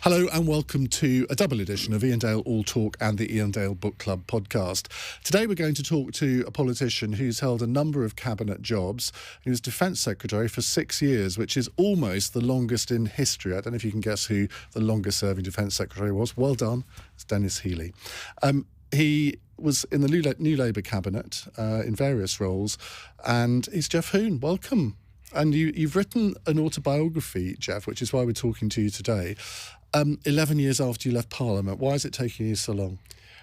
Hello and welcome to a double edition of Iain Dale All Talk and the Iain Dale Book Club podcast. Today we're going to talk to a politician who's held a number of cabinet jobs. He was Defence Secretary for 6 years, which is almost the longest in history. I don't know if you can guess who the longest serving Defence Secretary was. Well done. It's Dennis Healey. He was in the New Labour cabinet in various roles, and he's Geoff Hoon. Welcome. And you've written an autobiography, Geoff, which is why we're talking to you today. 11 years after you left Parliament. Why is it taking you so long?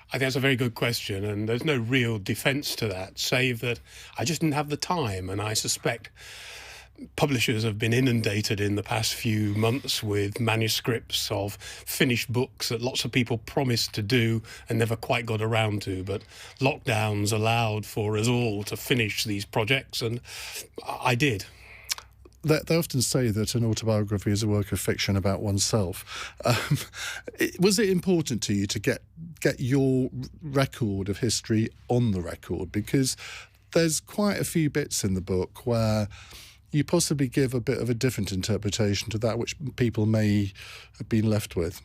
I think that's a very good question, and there's no real defence to that, save that I just didn't have the time, and I suspect publishers have been inundated in the past few months with manuscripts of finished books that lots of people promised to do and never quite got around to, but lockdowns allowed for us all to finish these projects, and I did. They often say that an autobiography is a work of fiction about oneself. Was it important to you to get your record of history on the record? Because there's quite a few bits in the book where you possibly give a bit of a different interpretation to that which people may have been left with.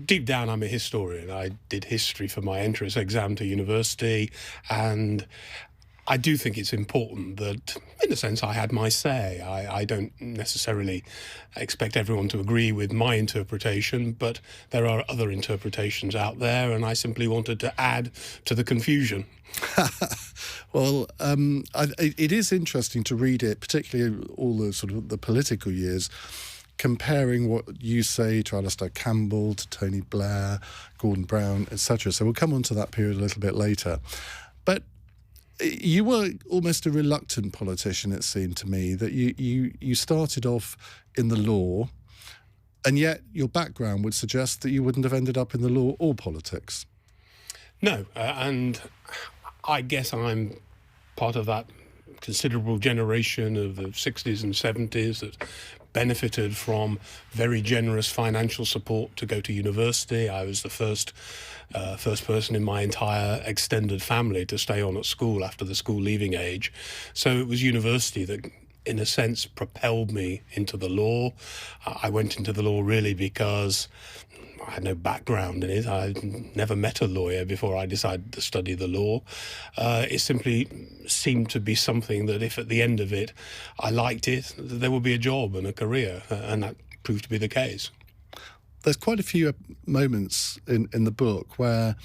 Deep down, I'm a historian. I did history for my entrance exam to university, and I do think it's important that, in a sense, I had my say. I don't necessarily expect everyone to agree with my interpretation, but there are other interpretations out there, and I simply wanted to add to the confusion. Well, it is interesting to read it, particularly all the sort of the political years, comparing what you say to Alistair Campbell, to Tony Blair, Gordon Brown, etc. So we'll come on to that period a little bit later. But you were almost a reluctant politician, it seemed to me, that you started off in the law, and yet your background would suggest that you wouldn't have ended up in the law or politics. No, and I guess I'm part of that considerable generation of the 60s and 70s that benefited from very generous financial support to go to university. I was the first person in my entire extended family to stay on at school after the school leaving age. So it was university that, in a sense, propelled me into the law. I went into the law really because I had no background in it. I'd never met a lawyer before I decided to study the law. It simply seemed to be something that if at the end of it I liked it, there would be a job and a career, and that proved to be the case. There's quite a few moments in the book where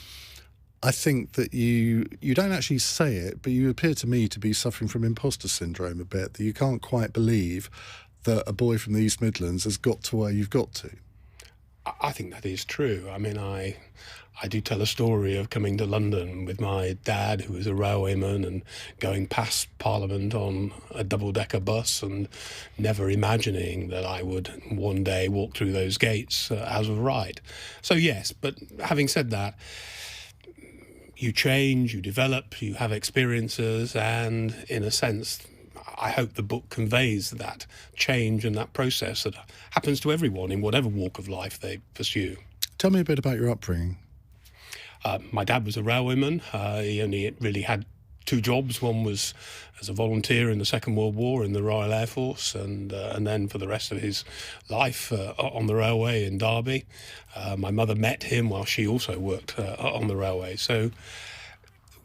I think that you don't actually say it, but you appear to me to be suffering from imposter syndrome a bit, that you can't quite believe that a boy from the East Midlands has got to where you've got to. I think that is true. I mean, I do tell a story of coming to London with my dad, who was a railwayman, and going past Parliament on a double-decker bus and never imagining that I would one day walk through those gates as of right. So yes, but having said that, you change, you develop, you have experiences, and in a sense, I hope the book conveys that change and that process that happens to everyone in whatever walk of life they pursue. Tell me a bit about your upbringing. My dad was a railwayman. He only really had two jobs. One was as a volunteer in the Second World War in the Royal Air Force, and then for the rest of his life on the railway in Derby. My mother met him while she also worked on the railway. So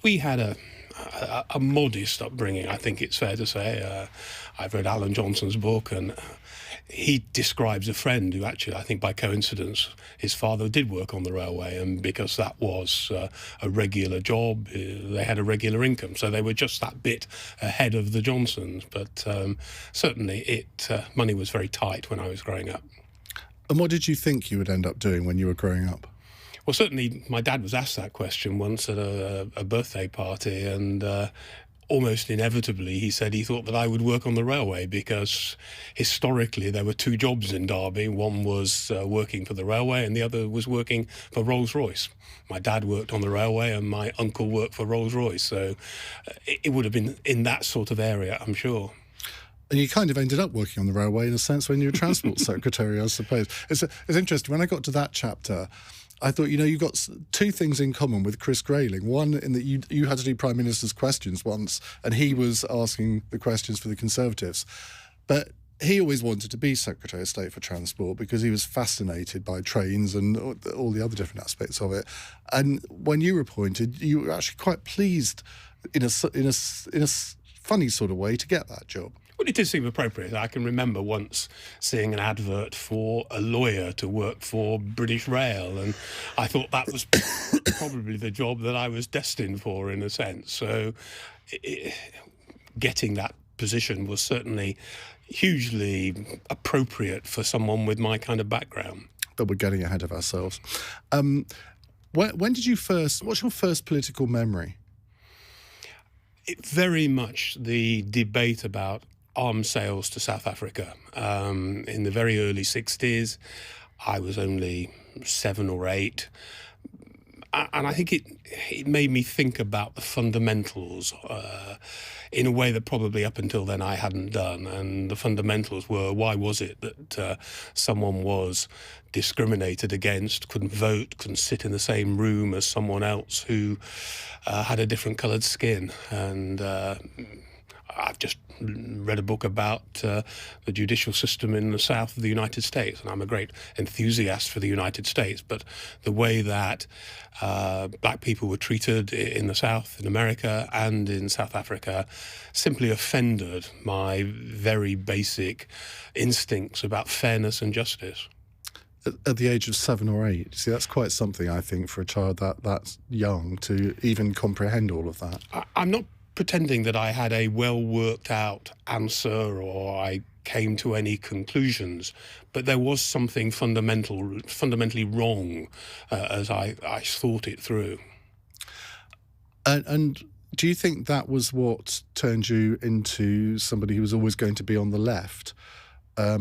we had a modest upbringing, I think it's fair to say. I've read Alan Johnson's book, and he describes a friend who actually, I think by coincidence, his father did work on the railway, and because that was a regular job, they had a regular income. So they were just that bit ahead of the Johnsons. But certainly money was very tight when I was growing up. And what did you think you would end up doing when you were growing up? Well, certainly my dad was asked that question once at a birthday party, and almost inevitably he said he thought that I would work on the railway because historically there were two jobs in Derby. One was working for the railway and the other was working for Rolls-Royce. My dad worked on the railway and my uncle worked for Rolls-Royce, so it would have been in that sort of area, I'm sure. And you kind of ended up working on the railway in a sense when you were Transport Secretary, I suppose. It's interesting. When I got to that chapter, I thought, you've got two things in common with Chris Grayling. One, in that you had to do Prime Minister's questions once, and he was asking the questions for the Conservatives. But he always wanted to be Secretary of State for Transport because he was fascinated by trains and all the other different aspects of it. And when you were appointed, you were actually quite pleased in a funny sort of way to get that job. Well, it did seem appropriate. I can remember once seeing an advert for a lawyer to work for British Rail, and I thought that was probably the job that I was destined for, in a sense. So getting that position was certainly hugely appropriate for someone with my kind of background. But we're getting ahead of ourselves. When did you first... What's your first political memory? Very much the debate about arms sales to South Africa. In the very early 60s, I was only 7 or 8. And I think it made me think about the fundamentals in a way that probably up until then I hadn't done. And the fundamentals were, why was it that someone was discriminated against, couldn't vote, couldn't sit in the same room as someone else who had a different coloured skin? And I've just read a book about the judicial system in the south of the United States, and I'm a great enthusiast for the United States, but the way that black people were treated in the South, in America and in South Africa, simply offended my very basic instincts about fairness and justice. At the age of 7 or 8, see, that's quite something, I think, for a child that's young to even comprehend all of that. I'm not pretending that I had a well-worked-out answer or I came to any conclusions, but there was something fundamentally wrong as I thought it through. And do you think that was what turned you into somebody who was always going to be on the left? I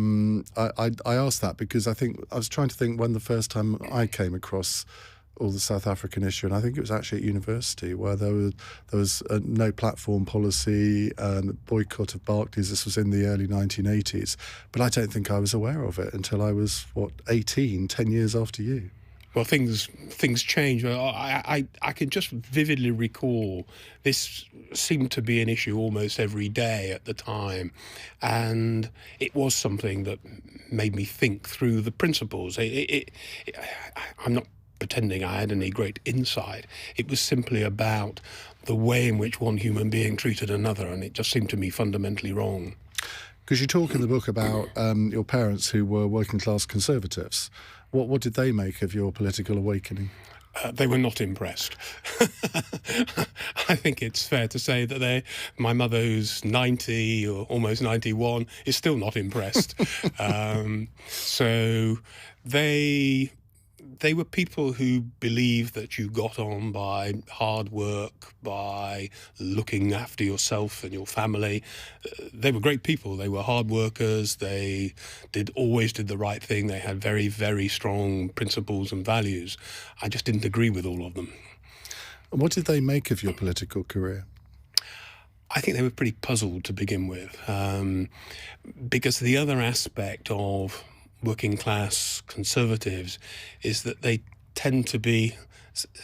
asked that because I was trying to think when the first time I came across all the South African issue, and I think it was actually at university where there was a no platform policy and boycott of Barclays. This was in the early 1980s, but I don't think I was aware of it until I was 18, 10 years after you. Well, things change. I can just vividly recall this seemed to be an issue almost every day at the time, and it was something that made me think through the principles. I'm not pretending I had any great insight. It was simply about the way in which one human being treated another, and it just seemed to me fundamentally wrong. Because you talk in the book about your parents who were working-class conservatives. What did they make of your political awakening? They were not impressed. I think it's fair to say that my mother, who's 90 or almost 91, is still not impressed. So they were people who believed that you got on by hard work, by looking after yourself and your family. They were great people. They were hard workers. They always did the right thing. They had very, very strong principles and values. I just didn't agree with all of them. And what did they make of your political career? I think they were pretty puzzled to begin with, because the other aspect of working class conservatives is that they tend to be,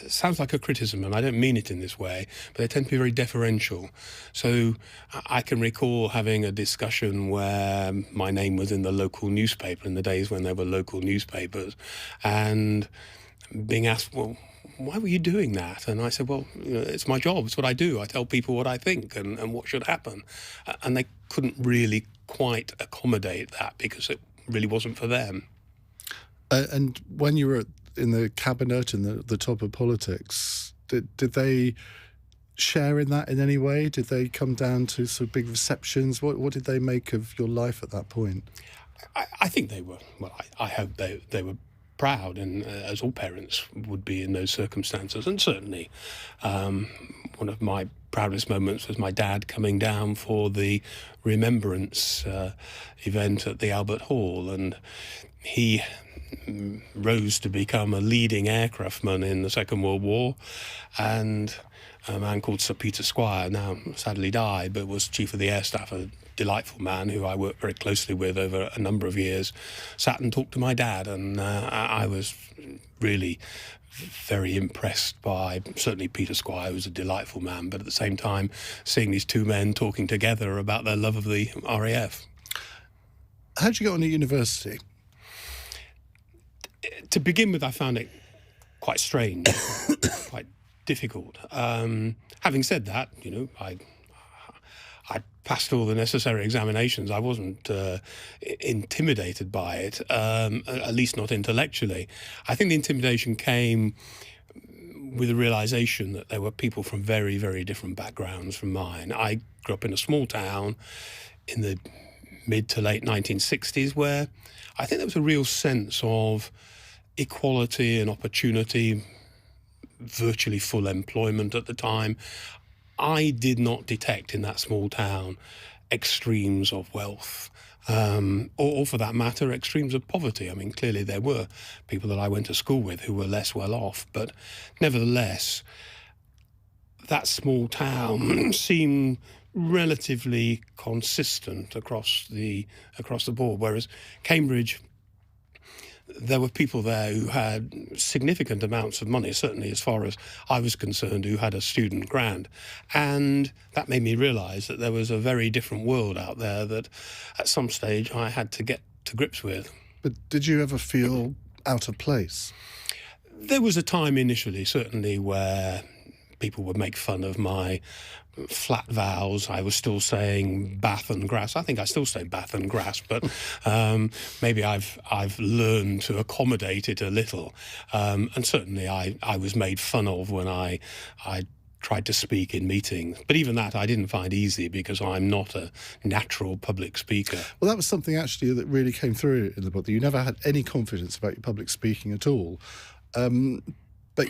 sounds like a criticism and I don't mean it in this way, but they tend to be very deferential. So I can recall having a discussion where my name was in the local newspaper in the days when there were local newspapers, and being asked, well, why were you doing that? And I said, well, it's my job, it's what I do. I tell people what I think and what should happen. And they couldn't really quite accommodate that because it really wasn't for them. And when you were in the cabinet and the top of politics, did they share in that in any way? Did they come down to sort of big receptions? What did they make of your life at that point? I think they were, well, I hope they were proud, and as all parents would be in those circumstances. And certainly one of my proudest moments was my dad coming down for the remembrance event at the Albert Hall, and he rose to become a leading aircraftman in the Second World War, and a man called Sir Peter Squire, now sadly died, but was Chief of the Air Staff, a delightful man who I worked very closely with over a number of years, sat and talked to my dad, and I was really very impressed by, certainly Peter Squire, who was a delightful man, but at the same time seeing these two men talking together about their love of the RAF. How did you get on at university? To begin with, I found it quite strange, quite difficult. Having said that, I passed all the necessary examinations. I wasn't intimidated by it, at least not intellectually. I think the intimidation came with the realization that there were people from very, very different backgrounds from mine. I grew up in a small town in the mid to late 1960s where I think there was a real sense of equality and opportunity, virtually full employment at the time. I did not detect in that small town extremes of wealth, or for that matter, extremes of poverty. I mean, clearly there were people that I went to school with who were less well off, but nevertheless, that small town seemed relatively consistent across the board, whereas Cambridge, there were people there who had significant amounts of money, certainly as far as I was concerned, who had a student grant. And that made me realise that there was a very different world out there that at some stage I had to get to grips with. But did you ever feel out of place? There was a time initially, certainly, where people would make fun of my flat vowels. I was still saying bath and grass. I think I still say bath and grass, but maybe I've learned to accommodate it a little. And certainly I was made fun of when I tried to speak in meetings. But even that I didn't find easy because I'm not a natural public speaker. Well, that was something actually that really came through in the book, that you never had any confidence about your public speaking at all. But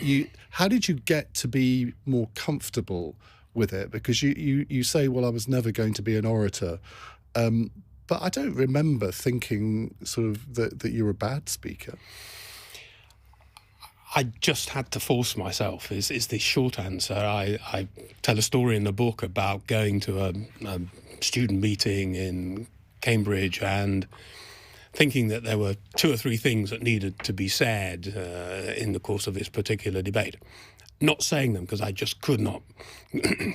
how did you get to be more comfortable with it? Because you say, well, I was never going to be an orator. But I don't remember thinking sort of that you're a bad speaker. I just had to force myself, is the short answer. I tell a story in the book about going to a student meeting in Cambridge and thinking that there were 2 or 3 things that needed to be said in the course of this particular debate. Not saying them because I just could not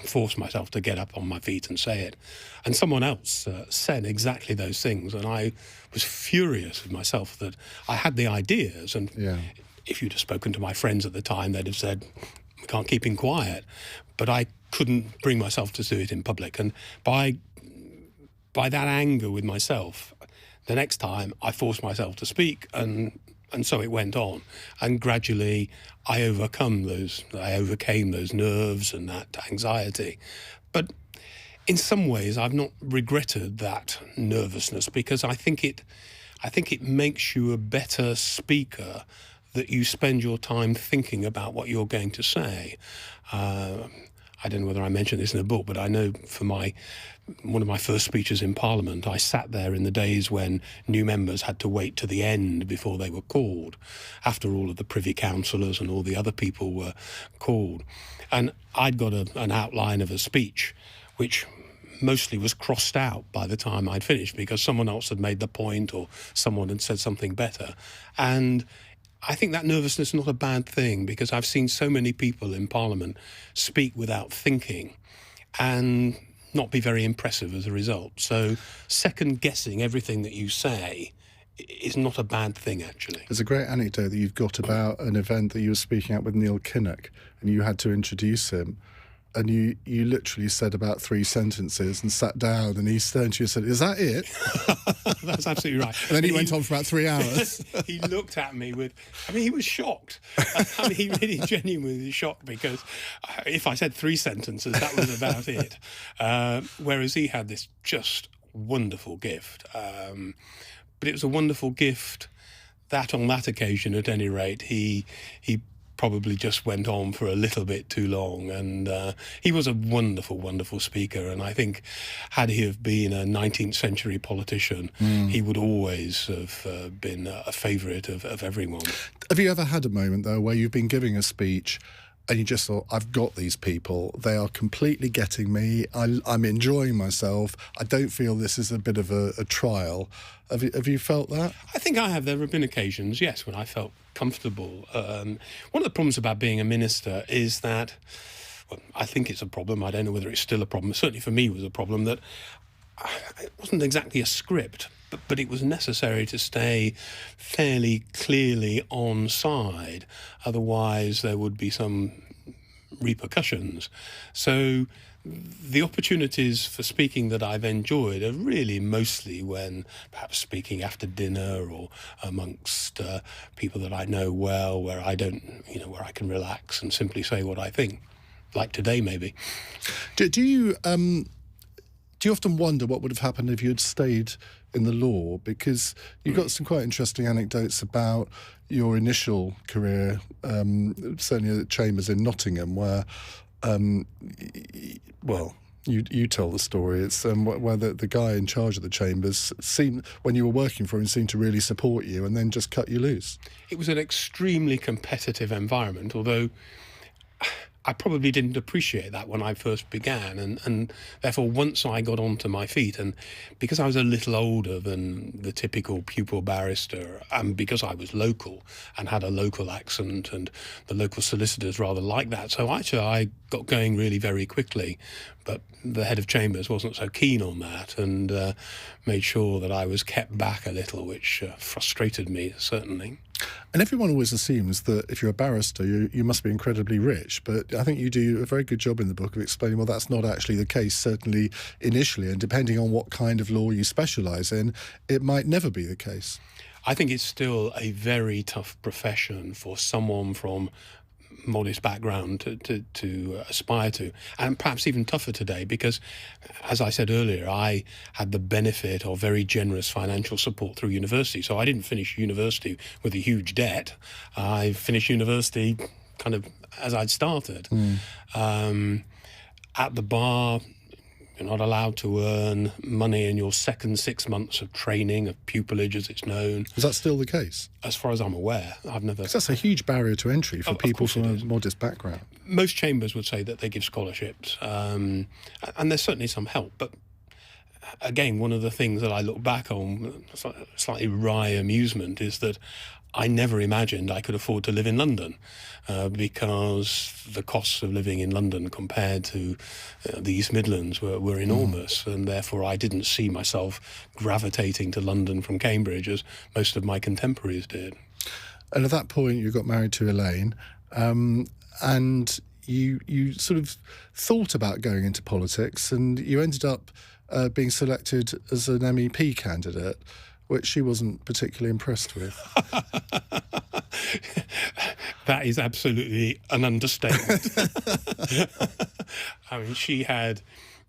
force myself to get up on my feet and say it. And someone else said exactly those things, and I was furious with myself that I had the ideas. And if you'd have spoken to my friends at the time, they'd have said, we can't keep him quiet. But I couldn't bring myself to do it in public. And by that anger with myself, the next time I forced myself to speak, and so it went on. And gradually I overcame those nerves and that anxiety. But in some ways I've not regretted that nervousness, because I think it makes you a better speaker, that you spend your time thinking about what you're going to say. I don't know whether I mentioned this in the book, but I know for one of my first speeches in Parliament, I sat there in the days when new members had to wait to the end before they were called, after all of the Privy Councillors and all the other people were called. And I'd got an outline of a speech, which mostly was crossed out by the time I'd finished because someone else had made the point or someone had said something better. And I think that nervousness is not a bad thing, because I've seen so many people in Parliament speak without thinking and not be very impressive as a result. So second-guessing everything that you say is not a bad thing, actually. There's a great anecdote that you've got about an event that you were speaking at with Neil Kinnock, and you had to introduce him. And you literally said about 3 sentences and sat down, and he turned to you and said, "Is that it?" That's absolutely right. And then he went on for about 3 hours. He looked at me he was shocked. He really genuinely was shocked, because if I said 3 sentences, that was about it. Whereas he had this just wonderful gift. But it was a wonderful gift that on that occasion, at any rate, he probably just went on for a little bit too long. And he was a wonderful, wonderful speaker. And I think had he have been a 19th century politician, he would always have been a favourite of everyone. Have you ever had a moment, though, where you've been giving a speech and you just thought, I've got these people, they are completely getting me, I'm enjoying myself, I don't feel this is a bit of a trial? Have you felt that? I think I have. There have been occasions, yes, when I felt comfortable. One of the problems about being a minister is that, well, I think it's a problem, I don't know whether it's still a problem, certainly for me it was a problem, that it wasn't exactly a script, but it was necessary to stay fairly clearly on side. Otherwise, there would be some repercussions. So the opportunities for speaking that I've enjoyed are really mostly when perhaps speaking after dinner or amongst people that I know well, where I don't, where I can relax and simply say what I think, like today maybe. Do you often wonder what would have happened if you had stayed in the law? Because you've got some quite interesting anecdotes about your initial career, certainly at Chambers in Nottingham, where, you tell the story. It's where the guy in charge of the Chambers when you were working for him, seemed to really support you and then just cut you loose. It was an extremely competitive environment, although I probably didn't appreciate that when I first began, and therefore once I got onto my feet, and because I was a little older than the typical pupil barrister, and because I was local and had a local accent, and the local solicitors rather liked that, so actually I got going really very quickly. But the head of Chambers wasn't so keen on that, and made sure that I was kept back a little, which frustrated me, certainly. And everyone always assumes that if you're a barrister, you must be incredibly rich. But I think you do a very good job in the book of explaining, well, that's not actually the case, certainly initially. And depending on what kind of law you specialise in, it might never be the case. I think it's still a very tough profession for someone from modest background to aspire to, and perhaps even tougher today because, as I said earlier, I had the benefit of very generous financial support through university. So I didn't finish university with a huge debt. I finished university kind of as I'd started. At the bar, you're not allowed to earn money in your second 6 months of training, of pupillage as it's known. Is that still the case? As far as I'm aware, I've never... Because that's a huge barrier to entry for people from a modest background. Most chambers would say that they give scholarships, and there's certainly some help. But again, one of the things that I look back on, slightly wry amusement, is that I never imagined I could afford to live in London because the costs of living in London compared to the East Midlands were enormous, and therefore I didn't see myself gravitating to London from Cambridge as most of my contemporaries did. And at that point you got married to Elaine, and you sort of thought about going into politics, and you ended up being selected as an MEP candidate, which she wasn't particularly impressed with. That is absolutely an understatement. I mean, she had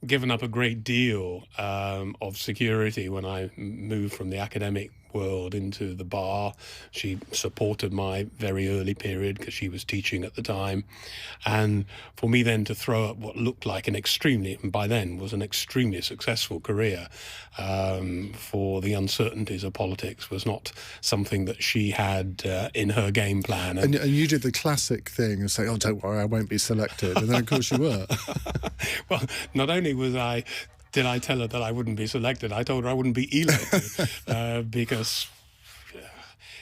given up a great deal of security when I moved from the academic world into the bar. She supported my very early period because she was teaching at the time. And for me then to throw up what looked like and by then was an extremely successful career for the uncertainties of politics was not something that she had in her game plan. And you did the classic thing of saying, oh, don't worry, I won't be selected. And then, of course, you were. Well, not only did I tell her that I wouldn't be selected, I told her I wouldn't be elected because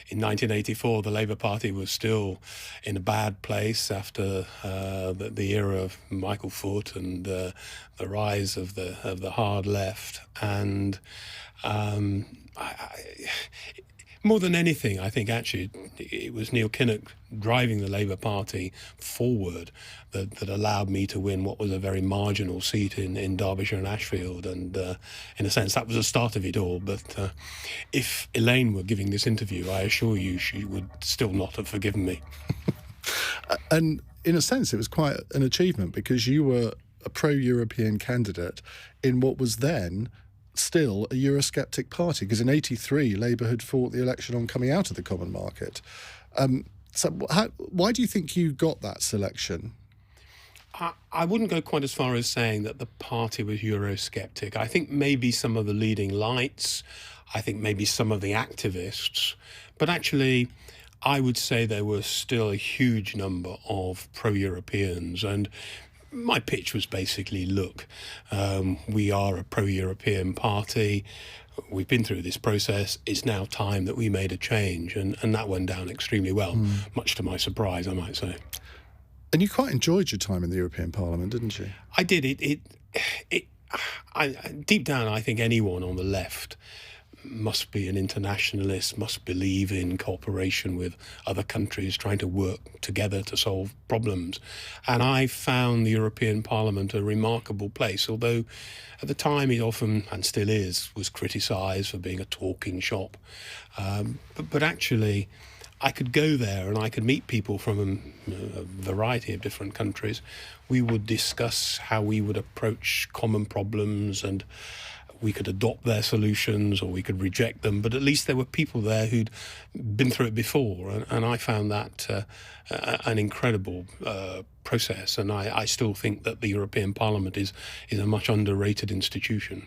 in 1984 the Labour Party was still in a bad place after the era of Michael Foot and the rise of the hard left, and more than anything, I think actually it was Neil Kinnock driving the Labour Party forward that allowed me to win what was a very marginal seat in Derbyshire and Ashfield. And in a sense, that was the start of it all. But if Elaine were giving this interview, I assure you she would still not have forgiven me. And in a sense, it was quite an achievement because you were a pro-European candidate in what was then still a Eurosceptic party, because in '83 Labour had fought the election on coming out of the common market. So why do you think you got that selection? I wouldn't go quite as far as saying that the party was Eurosceptic. I think maybe some of the leading lights, I think maybe some of the activists, but actually I would say there was still a huge number of pro-Europeans. And my pitch was basically, look, we are a pro-European party. We've been through this process. It's now time that we made a change. And that went down extremely well, much to my surprise, I might say. And you quite enjoyed your time in the European Parliament, didn't you? I did. deep down, I think anyone on the left must be an internationalist, must believe in cooperation with other countries, trying to work together to solve problems. And I found the European Parliament a remarkable place, although at the time it often, and still is, was criticised for being a talking shop. But actually, I could go there and I could meet people from a variety of different countries. We would discuss how we would approach common problems, and we could adopt their solutions or we could reject them, but at least there were people there who'd been through it before, and I found that an incredible process, and I still think that the European Parliament is a much underrated institution.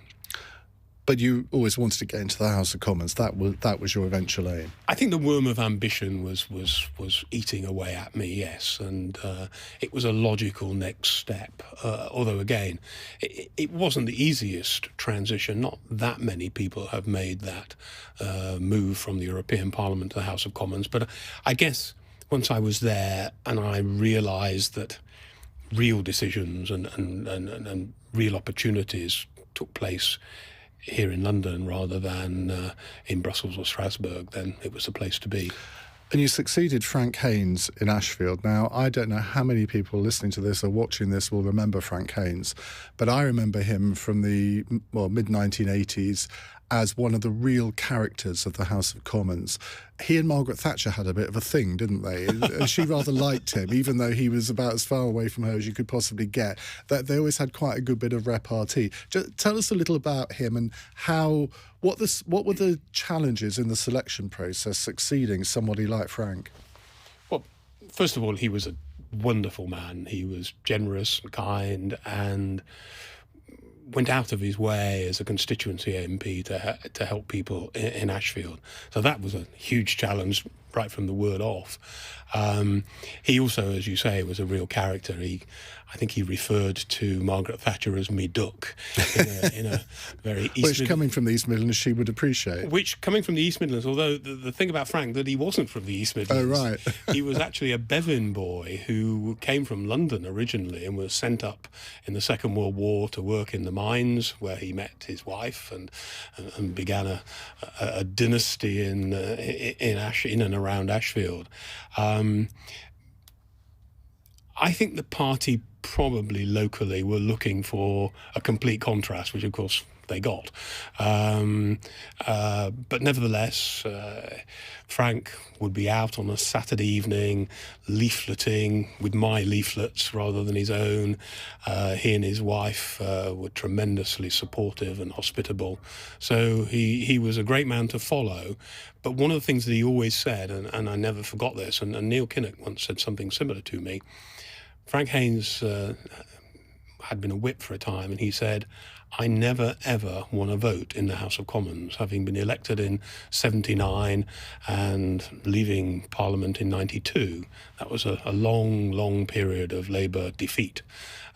But you always wanted to get into the House of Commons. That was your eventual aim. I think the worm of ambition was eating away at me, yes, and it was a logical next step. Although again, it wasn't the easiest transition. Not that many people have made that move from the European Parliament to the House of Commons. But I guess once I was there and I realised that real decisions and real opportunities took place here in London rather than in Brussels or Strasbourg, then it was the place to be. And you succeeded Frank Haynes in Ashfield. Now, I don't know how many people listening to this or watching this will remember Frank Haynes, but I remember him from the mid-1980s as one of the real characters of the House of Commons. He and Margaret Thatcher had a bit of a thing, didn't they? She rather liked him, even though he was about as far away from her as you could possibly get. That they always had quite a good bit of repartee. Just tell us a little about him and what were the challenges in the selection process succeeding somebody like Frank? Well, first of all, he was a wonderful man. He was generous and kind and went out of his way as a constituency MP to help people in Ashfield. So that was a huge challenge right from the word off. He also, as you say, was a real character. I think he referred to Margaret Thatcher as me duck in a very East Which, coming from the East Midlands, she would appreciate. Which, coming from the East Midlands, although the thing about Frank, that he wasn't from the East Midlands. Oh, right. He was actually a Bevin boy who came from London originally and was sent up in the Second World War to work in the mines, where he met his wife and began a dynasty in and around Ashfield. I think the party probably locally were looking for a complete contrast, which of course they got. But nevertheless, Frank would be out on a Saturday evening leafleting with my leaflets rather than his own. He and his wife were tremendously supportive and hospitable. So he was a great man to follow. But one of the things that he always said, and I never forgot this, and Neil Kinnock once said something similar to me, Frank Haynes had been a whip for a time, and he said, I never, ever won a vote in the House of Commons, having been elected in 79 and leaving Parliament in 92. That was a long, long period of Labour defeat.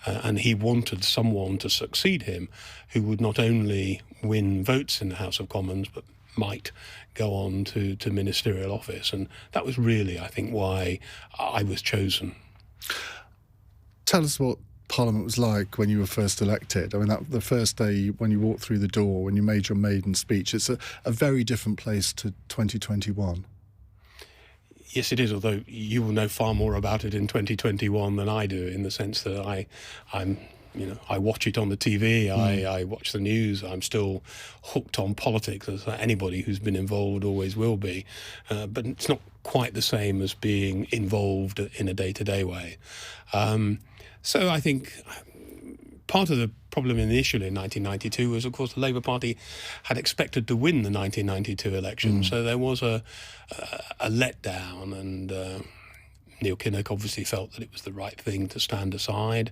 And he wanted someone to succeed him who would not only win votes in the House of Commons, but might go on to ministerial office. And that was really, I think, why I was chosen. Tell us what Parliament was like when you were first elected. I mean, the first day when you walked through the door, when you made your maiden speech, it's a very different place to 2021. Yes, it is, although you will know far more about it in 2021 than I do, in the sense that I watch it on the TV, I watch the news, I'm still hooked on politics, as anybody who's been involved always will be. But it's not quite the same as being involved in a day-to-day way. So I think part of the problem initially in 1992 was, of course, the Labour Party had expected to win the 1992 election. So there was a letdown, and Neil Kinnock obviously felt that it was the right thing to stand aside.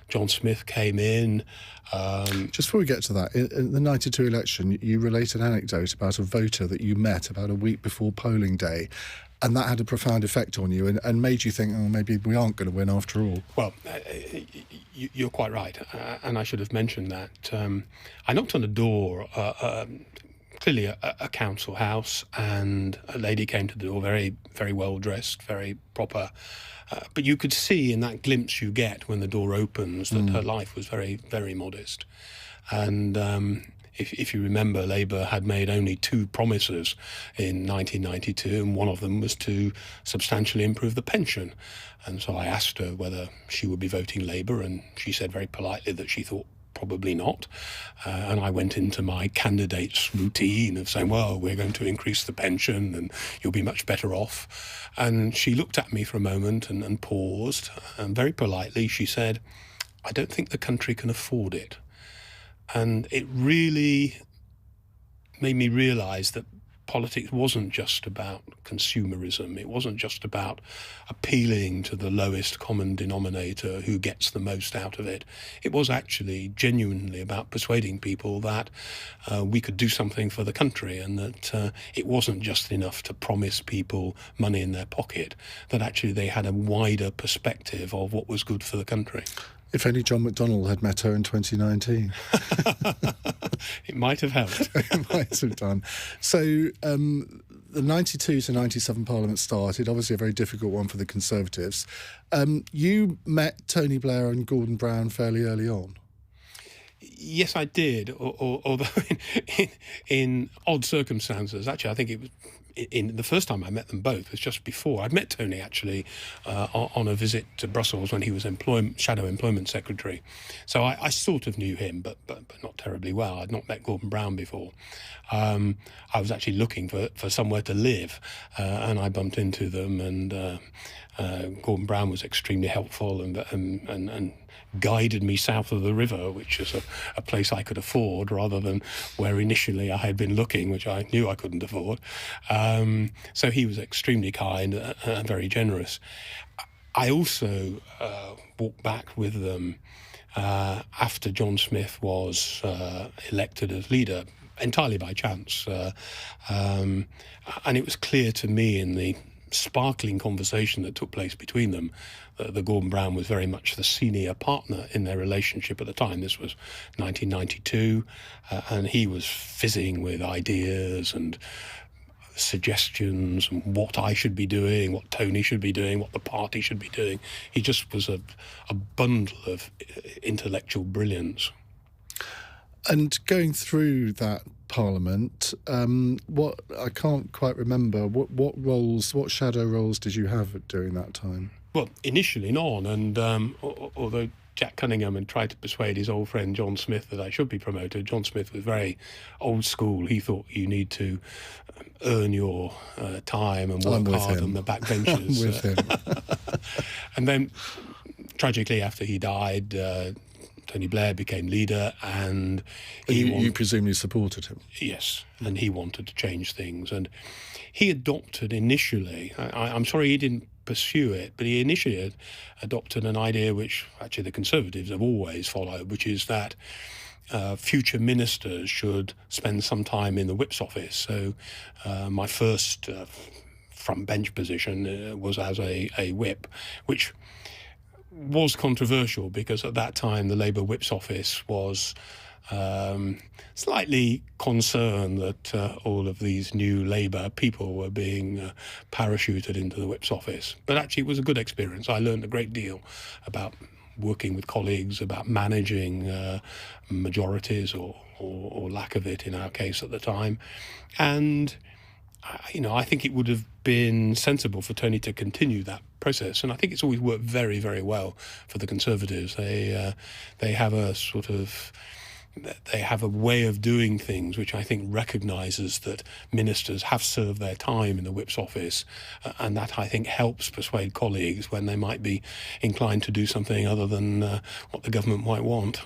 John Smith came in. Just before we get to that, in the 92 election, you relate an anecdote about a voter that you met about a week before polling day, and that had a profound effect on you and made you think, oh, maybe we aren't going to win after all. Well, you're quite right, and I should have mentioned that. I knocked on the door, clearly a council house, and a lady came to the door, very, very well dressed, very proper. But you could see in that glimpse you get when the door opens that her life was very, very modest. And if you remember, Labour had made only 2 promises in 1992, and one of them was to substantially improve the pension. And so I asked her whether she would be voting Labour, and she said very politely that she thought probably not. And I went into my candidate's routine of saying, well, we're going to increase the pension and you'll be much better off. And she looked at me for a moment and paused. And very politely, she said, I don't think the country can afford it. And it really made me realise that politics wasn't just about consumerism. It wasn't just about appealing to the lowest common denominator who gets the most out of it. It was actually genuinely about persuading people that we could do something for the country, and that it wasn't just enough to promise people money in their pocket, that actually they had a wider perspective of what was good for the country. If only John McDonnell had met her in 2019. It might have helped. It might have done. So the 92 to 97 Parliament started, obviously a very difficult one for the Conservatives. You met Tony Blair and Gordon Brown fairly early on. Yes, I did, although in odd circumstances. Actually, I think it was in the first time I met them both was just before. I'd met Tony, actually, on a visit to Brussels when he was Shadow Employment Secretary. So I sort of knew him, but not terribly well. I'd not met Gordon Brown before. I was actually looking for somewhere to live, and I bumped into them, and Gordon Brown was extremely helpful and guided me south of the river, which is a place I could afford, rather than where initially I had been looking, which I knew I couldn't afford. So he was extremely kind and very generous. I also walked back with them after John Smith was elected as leader, entirely by chance. And it was clear to me in the sparkling conversation that took place between them that Gordon Brown was very much the senior partner in their relationship at the time. This was 1992, and he was fizzing with ideas and suggestions and what I should be doing, what Tony should be doing, what the party should be doing. He just was a bundle of intellectual brilliance. And going through that Parliament, what I can't quite remember, what shadow roles did you have during that time? Well, initially none, and although Jack Cunningham had tried to persuade his old friend John Smith that I should be promoted, John Smith was very old school. He thought you need to earn your time and work hard on the backbenches. I'm with him. And then, tragically, after he died, Tony Blair became leader, and you presumably supported him? Yes, and he wanted to change things, and he adopted initially, I'm sorry he didn't pursue it, but he initially adopted an idea which actually the Conservatives have always followed, which is that future ministers should spend some time in the Whip's office. So my first front bench position was as a whip, which was controversial because at that time the Labour Whip's office was slightly concerned that all of these new Labour people were being parachuted into the Whip's office. But actually it was a good experience. I learned a great deal about working with colleagues, about managing majorities or lack of it in our case at the time. And I think it would have been sensible for Tony to continue that process, and I think it's always worked very, very well for the Conservatives. They have a way of doing things which I think recognises that ministers have served their time in the Whip's office, and that I think helps persuade colleagues when they might be inclined to do something other than what the government might want.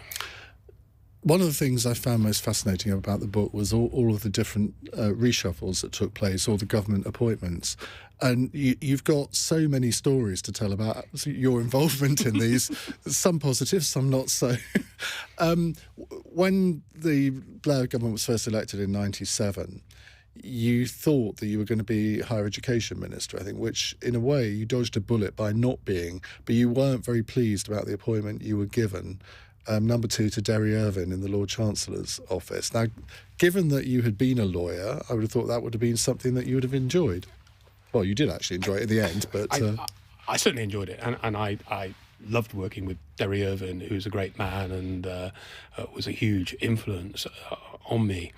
One of the things I found most fascinating about the book was all of the different reshuffles that took place, all the government appointments. And you've got so many stories to tell about your involvement in these, some positive, some not so. When the Blair government was first elected in 97, you thought that you were going to be Higher Education Minister, I think, which in a way you dodged a bullet by not being, but you weren't very pleased about the appointment you were given. Number 2 to Derry Irvine in the Lord Chancellor's office. Now, given that you had been a lawyer, I would have thought that would have been something that you would have enjoyed. Well, you did actually enjoy it in the end, but... I certainly enjoyed it, and I loved working with Derry Irvine, who's a great man and was a huge influence on me.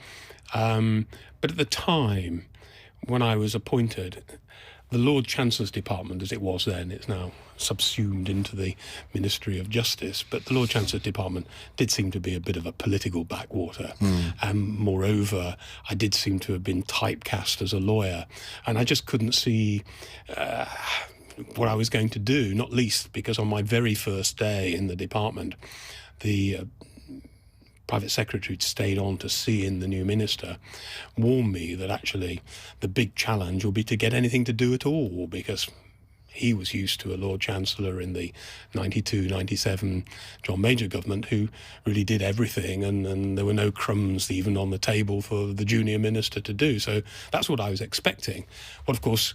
But at the time, when I was appointed, the Lord Chancellor's Department, as it was then, it's now subsumed into the Ministry of Justice, but the Lord Chancellor's Department did seem to be a bit of a political backwater. And moreover, I did seem to have been typecast as a lawyer, and I just couldn't see what I was going to do, not least because on my very first day in the department, the private secretary who'd stayed on to see in the new minister warned me that actually the big challenge will be to get anything to do at all, because he was used to a Lord Chancellor in the 92, 97 John Major government who really did everything, and there were no crumbs even on the table for the junior minister to do. So that's what I was expecting. What, of course,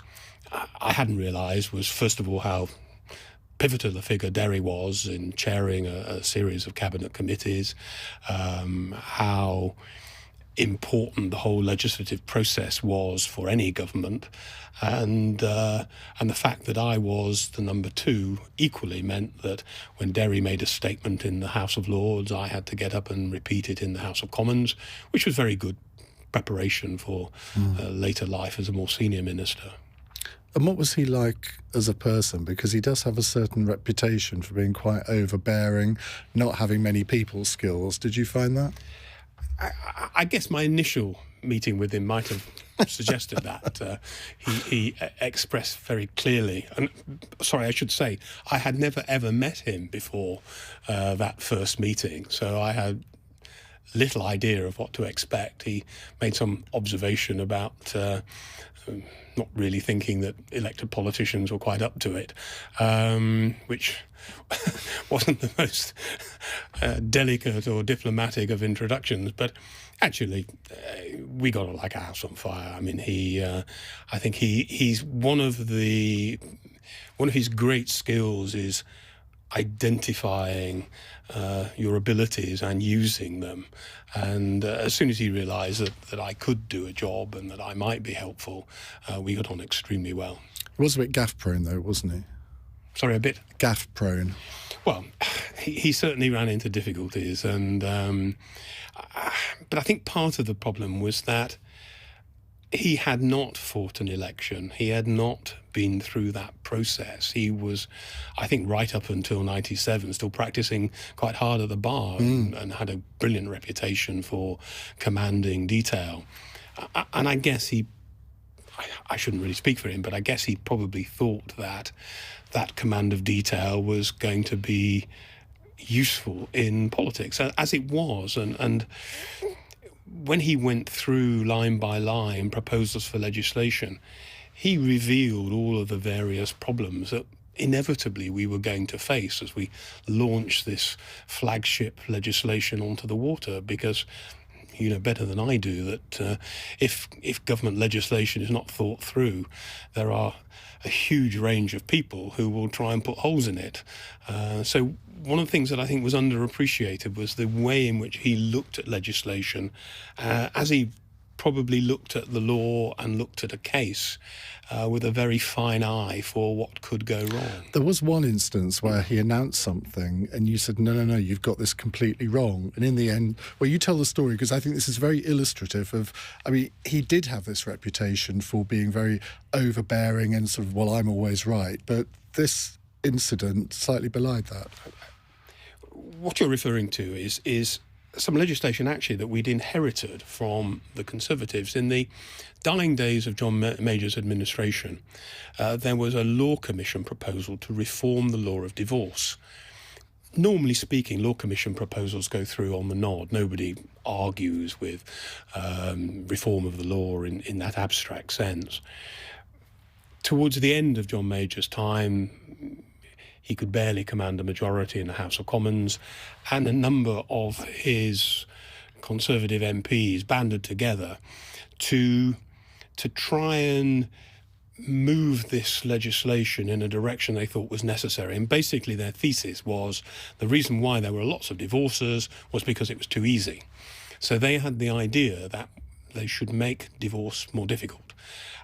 I hadn't realised was, first of all, how pivotal a figure Derry was in chairing a series of cabinet committees, how important the whole legislative process was for any government, and the fact that I was the number two equally meant that when Derry made a statement in the House of Lords, I had to get up and repeat it in the House of Commons, which was very good preparation for later life as a more senior minister. And what was he like as a person? Because he does have a certain reputation for being quite overbearing, not having many people skills. Did you find that? I guess my initial meeting with him might have suggested that. He expressed very clearly, and sorry, I should say, I had never ever met him before that first meeting, so I had little idea of what to expect. He made some observation about not really thinking that elected politicians were quite up to it, which wasn't the most delicate or diplomatic of introductions, but actually we got it like a house on fire. I mean, I think he's one of his great skills is identifying your abilities and using them. And as soon as he realised that I could do a job and that I might be helpful, we got on extremely well. He was a bit gaff-prone, though, wasn't he? Sorry, a bit? Gaff-prone. Well, he certainly ran into difficulties, and but I think part of the problem was that he had not fought an election. He had not been through that process. He was, I think, right up until 97, still practicing quite hard at the bar and had a brilliant reputation for commanding detail. And I guess I shouldn't really speak for him, but I guess he probably thought that that command of detail was going to be useful in politics, as it was. And when he went through line by line proposals for legislation, he revealed all of the various problems that inevitably we were going to face as we launched this flagship legislation onto the water, because you know better than I do that if government legislation is not thought through, there are a huge range of people who will try and put holes in it. So one of the things that I think was underappreciated was the way in which he looked at legislation, as he probably looked at the law and looked at a case with a very fine eye for what could go wrong. There was one instance where he announced something and you said, no, you've got this completely wrong. And in the end, well, you tell the story, because I think this is very illustrative of, I mean, he did have this reputation for being very overbearing and sort of, well, I'm always right. But this incident slightly belied that. What you're referring to is some legislation actually that we'd inherited from the Conservatives. In the dying days of John Major's administration, there was a law commission proposal to reform the law of divorce. Normally speaking, law commission proposals go through on the nod. Nobody argues with reform of the law in that abstract sense. Towards the end of John Major's time, he could barely command a majority in the House of Commons, and a number of his Conservative MPs banded together to try and move this legislation in a direction they thought was necessary. And basically their thesis was the reason why there were lots of divorces was because it was too easy. So they had the idea that they should make divorce more difficult.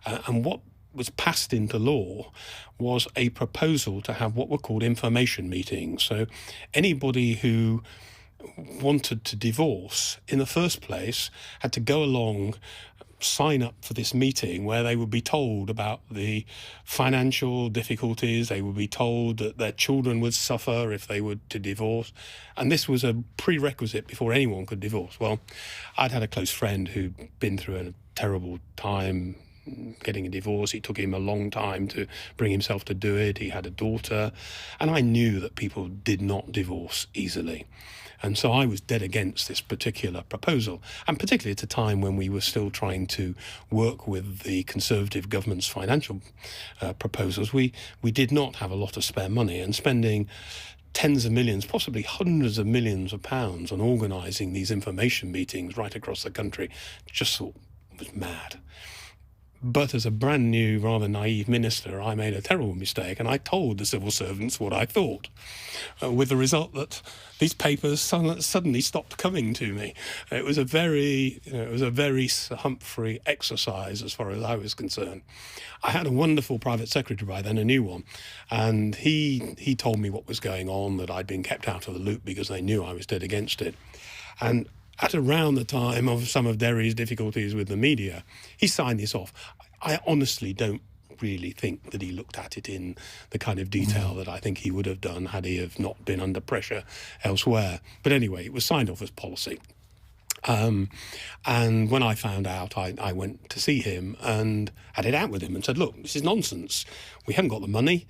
And what was passed into law was a proposal to have what were called information meetings. So anybody who wanted to divorce in the first place had to go along, sign up for this meeting where they would be told about the financial difficulties, they would be told that their children would suffer if they were to divorce, and this was a prerequisite before anyone could divorce. Well, I'd had a close friend who'd been through a terrible time getting a divorce. It took him a long time to bring himself to do it. He had a daughter, and I knew that people did not divorce easily. And so I was dead against this particular proposal, and particularly at a time when we were still trying to work with the Conservative government's financial proposals. We did not have a lot of spare money, and spending tens of millions, possibly hundreds of millions of pounds on organising these information meetings right across the country just thought was mad. But as a brand new, rather naive minister, I made a terrible mistake, and I told the civil servants what I thought, with the result that these papers suddenly stopped coming to me. It was a very Humphrey exercise as far as I was concerned. I had a wonderful private secretary by then, a new one, and he told me what was going on, that I'd been kept out of the loop because they knew I was dead against it. And at around the time of some of Derry's difficulties with the media, he signed this off. I honestly don't really think that he looked at it in the kind of detail that I think he would have done had he have not been under pressure elsewhere. But anyway, it was signed off as policy. And when I found out, I went to see him and had it out with him and said, look, this is nonsense. We haven't got the money.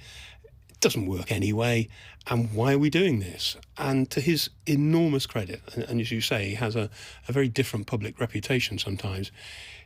It doesn't work anyway. And why are we doing this? And to his enormous credit, and as you say, he has a very different public reputation sometimes,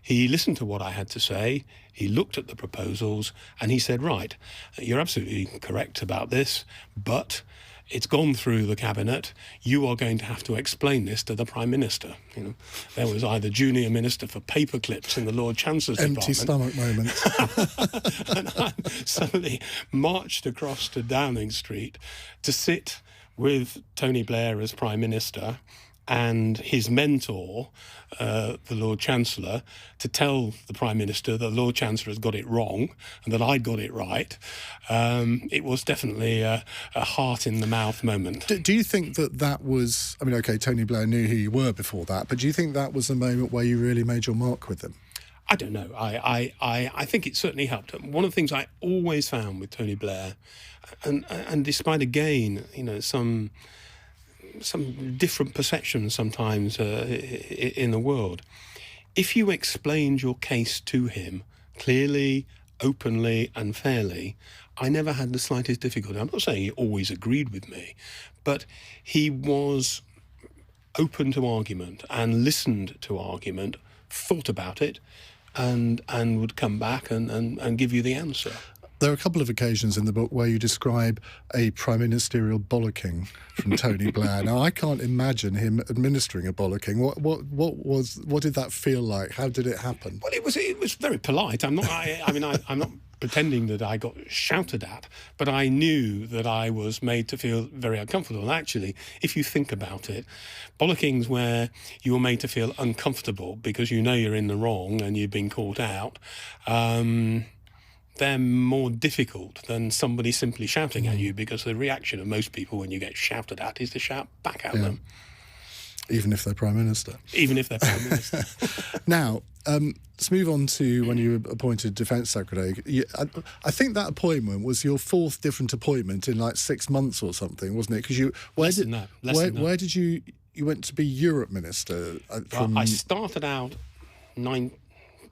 he listened to what I had to say, he looked at the proposals, and he said, right, you're absolutely correct about this, but it's gone through the cabinet. You are going to have to explain this to the Prime Minister. You know, there was either junior minister for paper clips in the Lord Chancellor's Empty department. stomach moment. And I suddenly marched across to Downing Street to sit with Tony Blair as Prime Minister and his mentor, the Lord Chancellor, to tell the Prime Minister that the Lord Chancellor has got it wrong and that I'd got it right. It was definitely a heart-in-the-mouth moment. Do you think that was... I mean, OK, Tony Blair knew who you were before that, but do you think that was the moment where you really made your mark with him? I don't know. I think it certainly helped. One of the things I always found with Tony Blair, and despite, again, you know, some different perceptions sometimes in the world, if you explained your case to him clearly, openly and fairly, I never had the slightest difficulty. I'm not saying he always agreed with me, but he was open to argument and listened to argument, thought about it, and would come back and give you the answer. There are a couple of occasions in the book where you describe a prime ministerial bollocking from Tony Blair. Now, I can't imagine him administering a bollocking. What did that feel like? How did it happen? Well, it was very polite. I'm not pretending that I got shouted at, but I knew that I was made to feel very uncomfortable. And actually, if you think about it, bollockings where you're made to feel uncomfortable because you know you're in the wrong and you've been caught out, they're more difficult than somebody simply shouting at you, because the reaction of most people when you get shouted at is to shout back at them. Even if they're Prime Minister. Even if they're Prime Minister. Now, let's move on to when you were appointed Defence Secretary. I think that appointment was your fourth different appointment in like 6 months or something, wasn't it? Because where did you went to be Europe Minister? I started out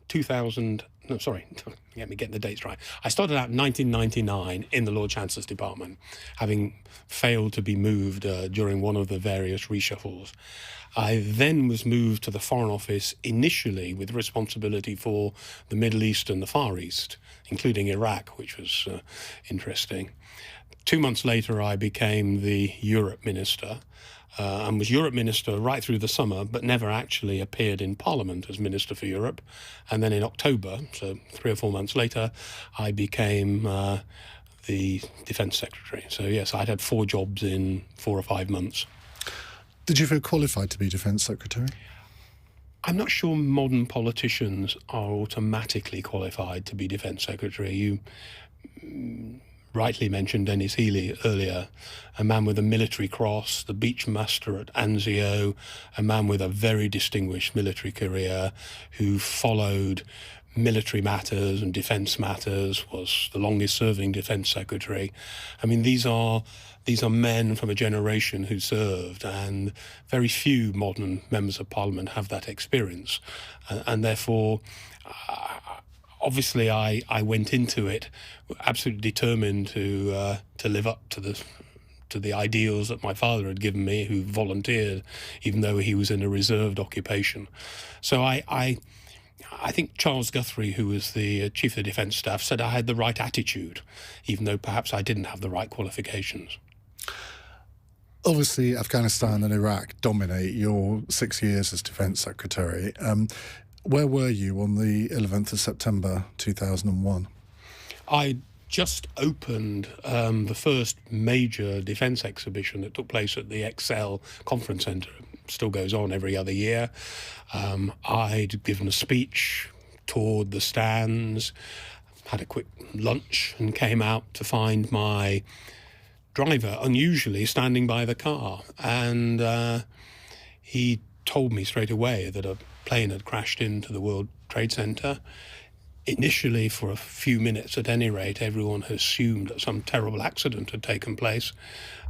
2000. No, sorry, get me getting the dates right. I started out in 1999 in the Lord Chancellor's department, having failed to be moved during one of the various reshuffles. I then was moved to the Foreign Office initially with responsibility for the Middle East and the Far East, including Iraq, which was interesting. 2 months later, I became the Europe Minister. And was Europe Minister right through the summer, but never actually appeared in Parliament as Minister for Europe. And then in October, so 3 or 4 months later, I became the Defence Secretary. So yes, I'd had 4 jobs in 4 or 5 months. Did you feel qualified to be Defence Secretary? I'm not sure modern politicians are automatically qualified to be Defence Secretary. You rightly mentioned Dennis Healy earlier, a man with a military cross, the beach master at Anzio, a man with a very distinguished military career who followed military matters and defence matters, was the longest serving Defence Secretary. I mean, these are men from a generation who served, and very few modern members of Parliament have that experience. And therefore, obviously, I went into it absolutely determined to live up to the ideals that my father had given me, who volunteered, even though he was in a reserved occupation. So I think Charles Guthrie, who was the Chief of the Defence Staff, said I had the right attitude, even though perhaps I didn't have the right qualifications. Obviously, Afghanistan and Iraq dominate your 6 years as Defence Secretary. Where were you on the 11th of September 2001? I just opened the first major defence exhibition that took place at the Excel Conference Centre. It still goes on every other year. I'd given a speech, toured the stands, had a quick lunch, and came out to find my driver unusually standing by the car. And he told me straight away that a plane had crashed into the World Trade Center. Initially, for a few minutes at any rate, everyone had assumed that some terrible accident had taken place.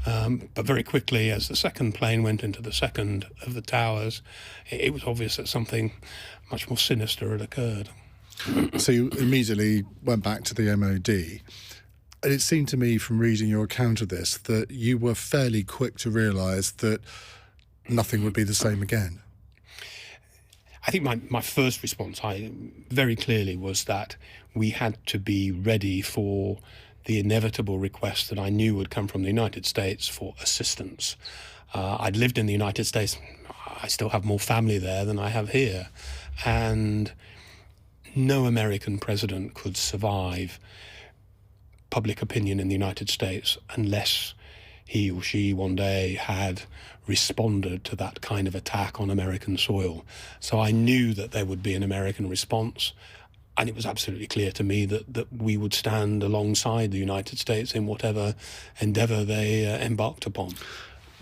But very quickly, as the second plane went into the second of the towers, it was obvious that something much more sinister had occurred. So you immediately went back to the MOD. And it seemed to me from reading your account of this that you were fairly quick to realise that nothing would be the same again. I think my first response very clearly was that we had to be ready for the inevitable request that I knew would come from the United States for assistance. I'd lived in the United States. I still have more family there than I have here. And no American president could survive public opinion in the United States unless he or she one day had responded to that kind of attack on American soil. So I knew that there would be an American response, and it was absolutely clear to me that we would stand alongside the United States in whatever endeavour they embarked upon.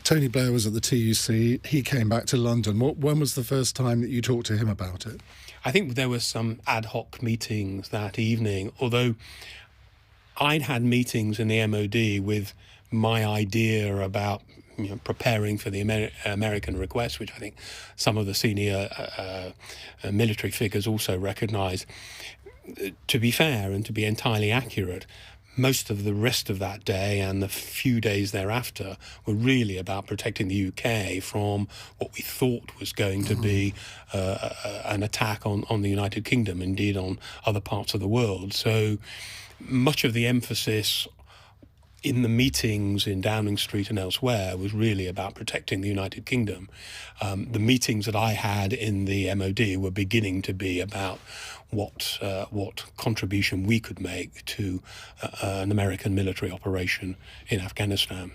Tony Blair was at the TUC. He came back to London. When was the first time that you talked to him about it? I think there were some ad hoc meetings that evening, although I'd had meetings in the MOD with my idea about preparing for the American request, which I think some of the senior military figures also recognised. To be fair and to be entirely accurate, most of the rest of that day and the few days thereafter were really about protecting the UK from what we thought was going to be an attack on the United Kingdom, indeed on other parts of the world. So much of the emphasis in the meetings in Downing Street and elsewhere was really about protecting the United Kingdom. The meetings that I had in the MOD were beginning to be about what contribution we could make to an American military operation in Afghanistan.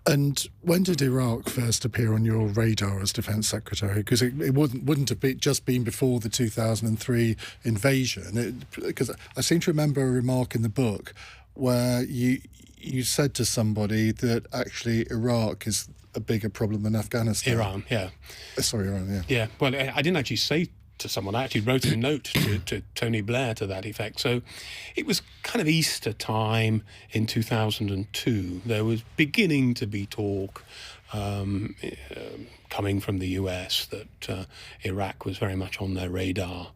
And when did Iraq first appear on your radar as Defence Secretary? Because it wouldn't have just been before the 2003 invasion. Because I seem to remember a remark in the book where you said to somebody that actually Iraq is a bigger problem than Afghanistan. Iran, yeah. Sorry, Iran, yeah. Yeah, well, I didn't actually say to someone. I actually wrote a note to Tony Blair to that effect. So it was kind of Easter time in 2002. There was beginning to be talk coming from the US that Iraq was very much on their radar.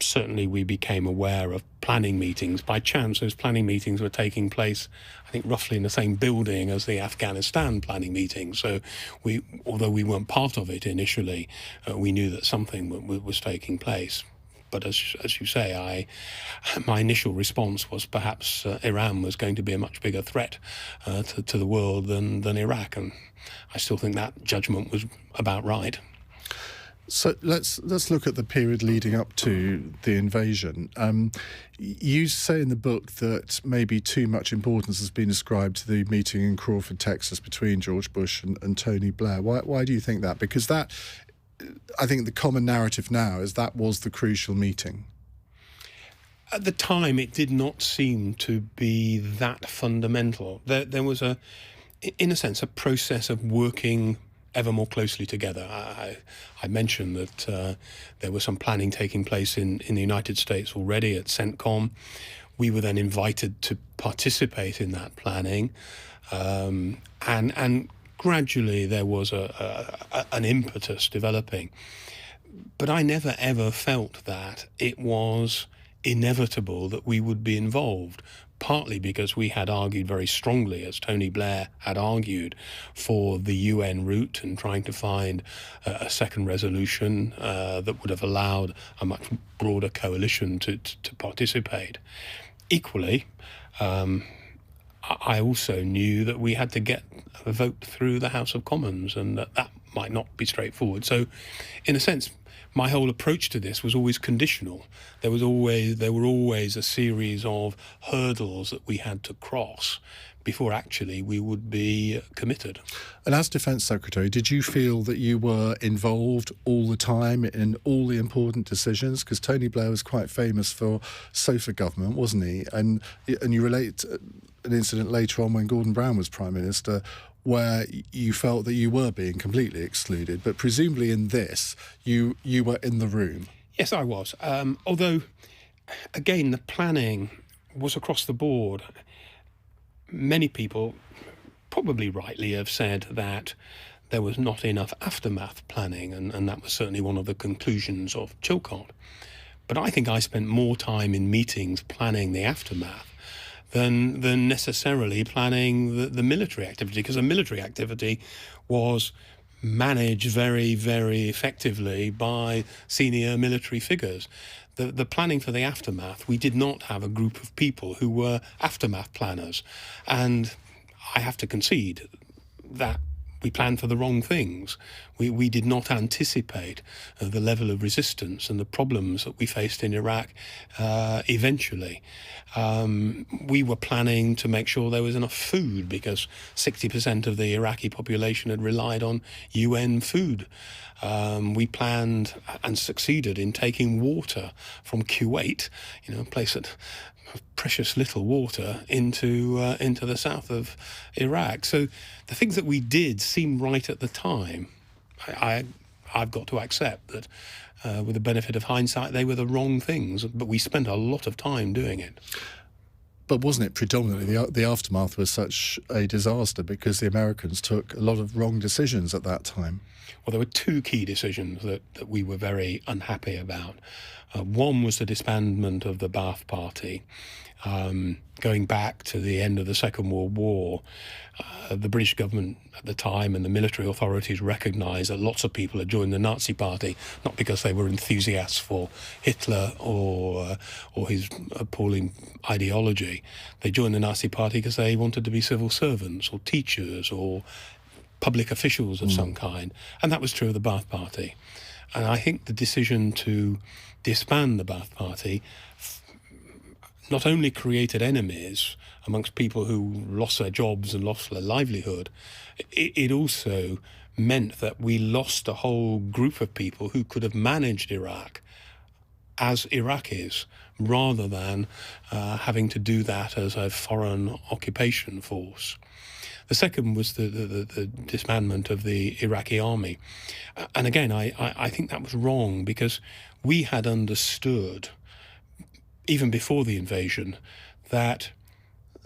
Certainly we became aware of planning meetings. By chance, those planning meetings were taking place, I think, roughly in the same building as the Afghanistan planning meeting. So although we weren't part of it initially, we knew that something was taking place. But as you say, my initial response was perhaps Iran was going to be a much bigger threat to the world than Iraq. And I still think that judgment was about right. So let's look at the period leading up to the invasion. You say in the book that maybe too much importance has been ascribed to the meeting in Crawford, Texas, between George Bush and Tony Blair. Why do you think that? Because that, I think the common narrative now is that was the crucial meeting. At the time, it did not seem to be that fundamental. There was in a sense, a process of working ever more closely together. I mentioned that there was some planning taking place in the United States already at CENTCOM. We were then invited to participate in that planning, and gradually there was an impetus developing. But I never ever felt that it was inevitable that we would be involved, partly because we had argued very strongly, as Tony Blair had argued, for the UN route and trying to find a second resolution that would have allowed a much broader coalition to participate. Equally, I also knew that we had to get a vote through the House of Commons, and that might not be straightforward. So, in a sense, my whole approach to this was always conditional. There were always a series of hurdles that we had to cross before actually we would be committed. And as Defence Secretary, did you feel that you were involved all the time in all the important decisions? Because Tony Blair was quite famous for sofa government, wasn't he? And you relate an incident later on when Gordon Brown was Prime Minister where you felt that you were being completely excluded. But presumably in this, you were in the room. Yes, I was. Although, again, the planning was across the board. Many people, probably rightly, have said that there was not enough aftermath planning, and that was certainly one of the conclusions of Chilcot. But I think I spent more time in meetings planning the aftermath than necessarily planning the military activity, because the military activity was managed very, very effectively by senior military figures. The planning for the aftermath, we did not have a group of people who were aftermath planners. And I have to concede that we planned for the wrong things. We did not anticipate the level of resistance and the problems that we faced in Iraq eventually. We were planning to make sure there was enough food because 60% of the Iraqi population had relied on UN food. We planned and succeeded in taking water from Kuwait, a place that precious little water, into the south of Iraq. So the things that we did seemed right at the time. I've got to accept that with the benefit of hindsight, they were the wrong things, but we spent a lot of time doing it. But wasn't it predominantly the aftermath was such a disaster because the Americans took a lot of wrong decisions at that time? Well, there were two key decisions that we were very unhappy about. One was the disbandment of the Ba'ath Party. Going back to the end of the Second World War, the British government at the time and the military authorities recognised that lots of people had joined the Nazi Party, not because they were enthusiasts for Hitler or his appalling ideology. They joined the Nazi Party because they wanted to be civil servants or teachers or public officials of some kind. And that was true of the Ba'ath Party. And I think the decision to disband the Ba'ath Party not only created enemies amongst people who lost their jobs and lost their livelihood, it also meant that we lost a whole group of people who could have managed Iraq as Iraqis rather than having to do that as a foreign occupation force. The second was the disbandment of the Iraqi army. And again, I think that was wrong because we had understood, even before the invasion, that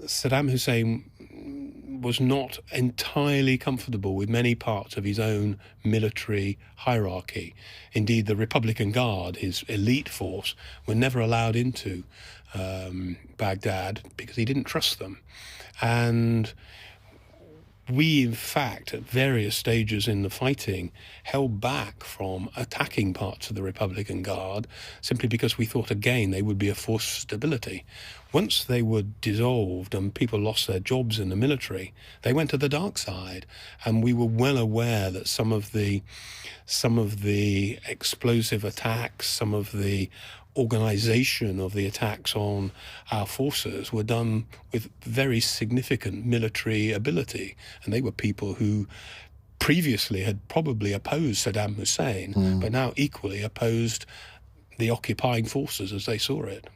Saddam Hussein was not entirely comfortable with many parts of his own military hierarchy. Indeed, the Republican Guard, his elite force, were never allowed into Baghdad because he didn't trust them. And we, in fact, at various stages in the fighting, held back from attacking parts of the Republican Guard simply because we thought, again, they would be a force for stability. Once they were dissolved and people lost their jobs in the military, they went to the dark side. And we were well aware that some of the explosive attacks, some of the organisation of the attacks on our forces were done with very significant military ability. And they were people who previously had probably opposed Saddam Hussein, but now equally opposed the occupying forces as they saw it.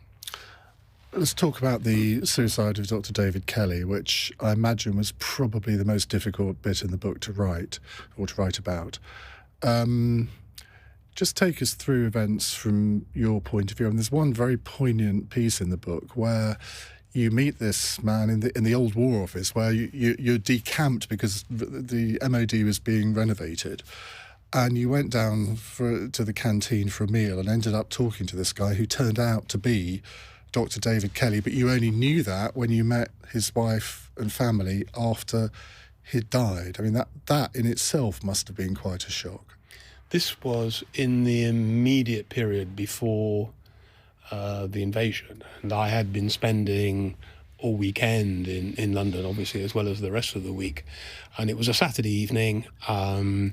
Let's talk about the suicide of Dr. David Kelly, which I imagine was probably the most difficult bit in the book to write, or to write about. Just take us through events from your point of view. And there's one very poignant piece in the book where you meet this man in the old War Office, where you're decamped because the MOD was being renovated. And you went down to the canteen for a meal and ended up talking to this guy who turned out to be Dr. David Kelly, but you only knew that when you met his wife and family after he'd died. I mean, that in itself must have been quite a shock. This was in the immediate period before the invasion, and I had been spending all weekend in London, obviously, as well as the rest of the week. And it was a Saturday evening. I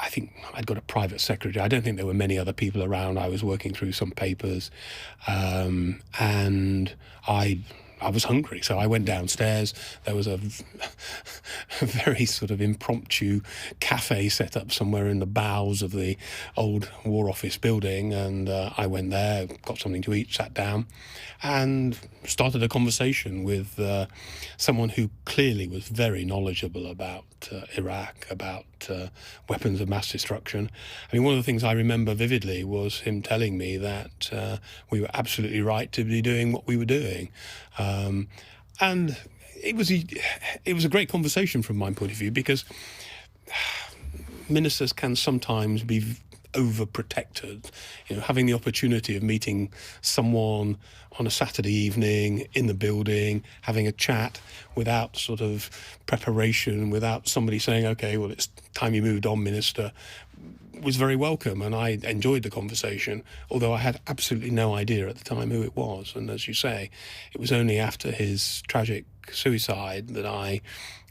think I'd got a private secretary. I don't think there were many other people around. I was working through some papers, and I was hungry, so I went downstairs. There was a very sort of impromptu cafe set up somewhere in the bowels of the old War Office building, and I went there, got something to eat, sat down, and started a conversation with someone who clearly was very knowledgeable about Iraq, about weapons of mass destruction. I mean, one of the things I remember vividly was him telling me that we were absolutely right to be doing what we were doing. And it was a great conversation from my point of view, because ministers can sometimes be overprotected. You know, having the opportunity of meeting someone on a Saturday evening in the building, having a chat without sort of preparation, without somebody saying, okay, well, it's time you moved on, Minister, was very welcome, and I enjoyed the conversation, although I had absolutely no idea at the time who it was. And as you say, it was only after his tragic suicide that I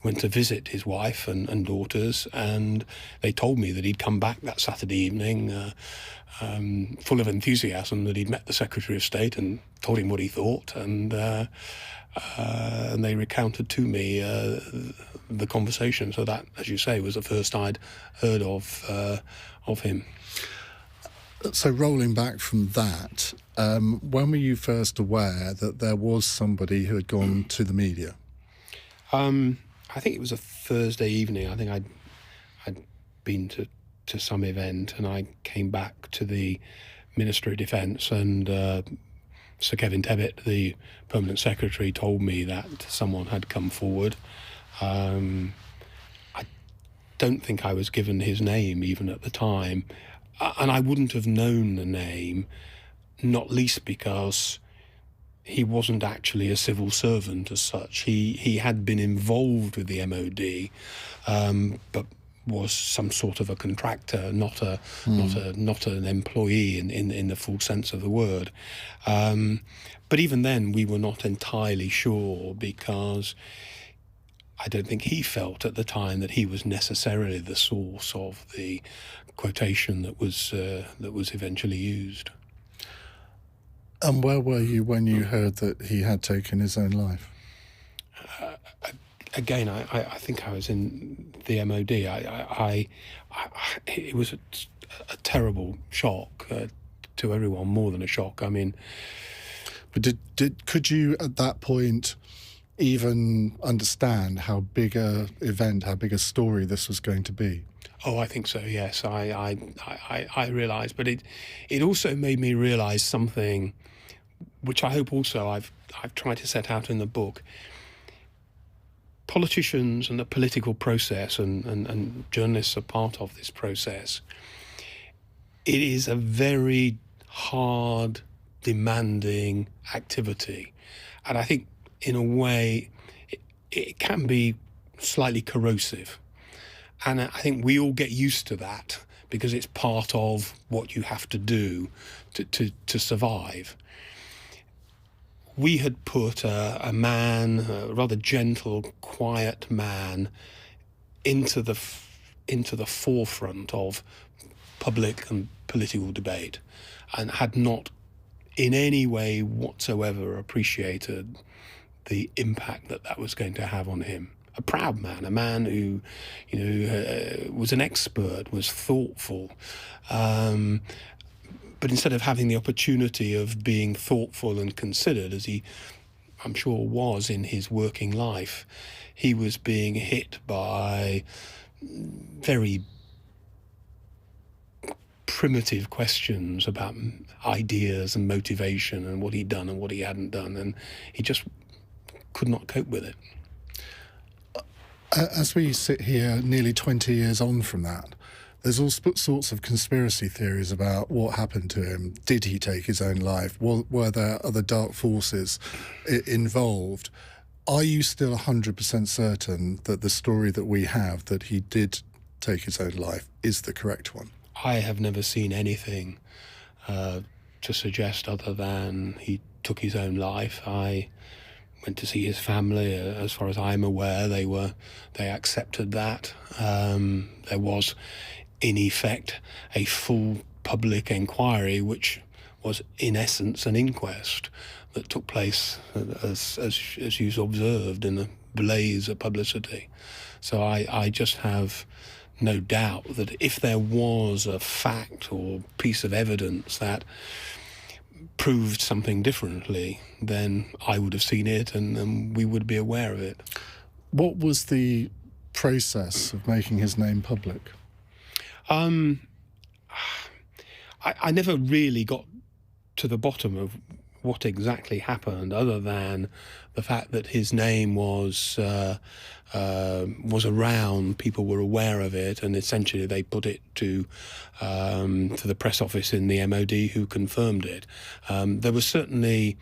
went to visit his wife and daughters, and they told me that he'd come back that Saturday evening full of enthusiasm, that he'd met the Secretary of State and told him what he thought, and they recounted to me the conversation. So that, as you say, was the first I'd heard of him. So rolling back from that, when were you first aware that there was somebody who had gone to the media? I think it was a Thursday evening. I think I'd been to some event, and I came back to the Ministry of Defence, and Sir Kevin Tebbit, the Permanent Secretary, told me that someone had come forward. I don't think I was given his name even at the time, and I wouldn't have known the name, not least because he wasn't actually a civil servant as such. He had been involved with the MOD, but was some sort of a contractor, not an employee in the full sense of the word. But even then, we were not entirely sure, because I don't think he felt at the time that he was necessarily the source of the quotation that was eventually used. And where were you when you heard that he had taken his own life? Again, I think I was in the MOD. It was a terrible shock to everyone, more than a shock. I mean, but could you at that point even understand how big a event, how big a story this was going to be? Oh, I think so. Yes, I realised, but it also made me realise something, which I hope also I've tried to set out in the book. Politicians and the political process, and journalists are part of this process. It is a very hard, demanding activity, and I think in a way it can be slightly corrosive. And I think we all get used to that because it's part of what you have to do to survive. We had put a man, a rather gentle, quiet man, into the forefront of public and political debate, and had not in any way whatsoever appreciated the impact that was going to have on him. A proud man, a man who, was an expert, was thoughtful, but instead of having the opportunity of being thoughtful and considered, as he, I'm sure, was in his working life, he was being hit by very primitive questions about ideas and motivation and what he'd done and what he hadn't done, and he just could not cope with it. As we sit here nearly 20 years on from that, there's all sorts of conspiracy theories about what happened to him. Did he take his own life? Were there other dark forces involved? Are you still 100% certain that the story that we have, that he did take his own life, is the correct one? I have never seen anything to suggest other than he took his own life. I went to see his family. As far as I'm aware, they accepted that. There was, in effect, a full public inquiry, which was in essence an inquest that took place, as you've observed, in a blaze of publicity. So I just have no doubt that if there was a fact or piece of evidence that proved something differently, then I would have seen it and we would be aware of it. What was the process of making his name public? I never really got to the bottom of what exactly happened, other than the fact that his name was around, people were aware of it, and essentially they put it to the press office in the MOD, who confirmed it. There was certainly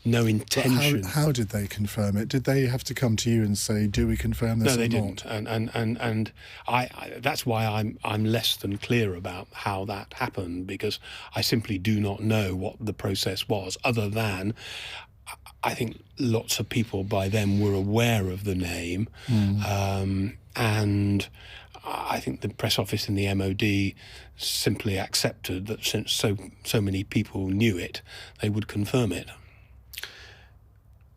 no intention. How did they confirm it? Did they have to come to you and say, "Do we confirm this?" No, they or didn't, not? and I that's why I'm less than clear about how that happened, because I simply do not know what the process was, other than I think lots of people by then were aware of the name, and I think the press office in the MOD simply accepted that since so many people knew it, they would confirm it.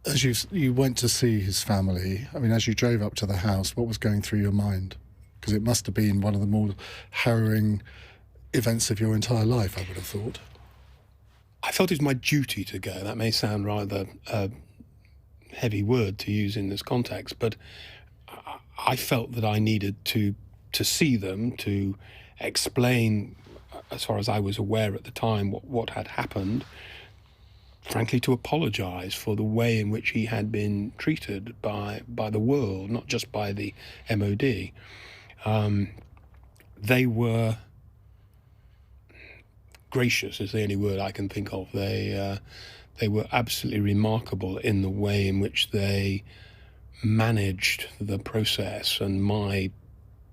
As you went to see his family, I mean, as you drove up to the house, what was going through your mind? Because it must have been one of the more harrowing events of your entire life, I would have thought. I felt it was my duty to go. That may sound rather a heavy word to use in this context, but I felt that I needed to see them, to explain, as far as I was aware at the time, what had happened. Frankly, to apologise for the way in which he had been treated by the world, not just by the MOD. They were gracious, is the only word I can think of. They were absolutely remarkable in the way in which they managed the process, and my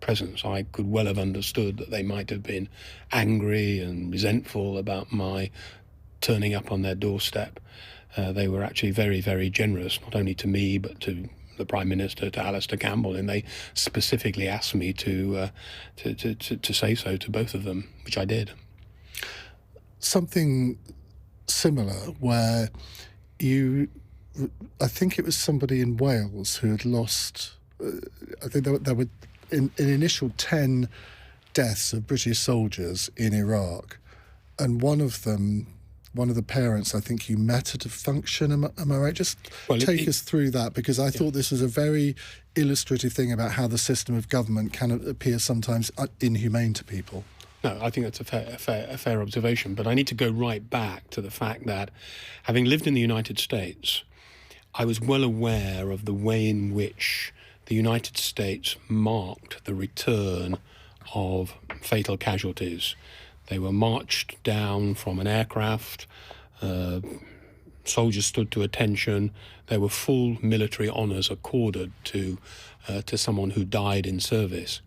presence. I could well have understood that they might have been angry and resentful about my turning up on their doorstep. They were actually very, very generous, not only to me, but to the Prime Minister, to Alistair Campbell, and they specifically asked me to say so to both of them, which I did. Something similar where I think it was somebody in Wales who had lost, I think there were an initial 10 deaths of British soldiers in Iraq, and one of the parents, I think you met at a function. Am I right? Just take us through that, because I thought this was a very illustrative thing about how the system of government can appear sometimes inhumane to people. No, I think that's a fair observation, but I need to go right back to the fact that, having lived in the United States, I was well aware of the way in which the United States marked the return of fatal casualties. They were marched down from an aircraft, soldiers stood to attention. There were full military honours accorded to someone who died in service.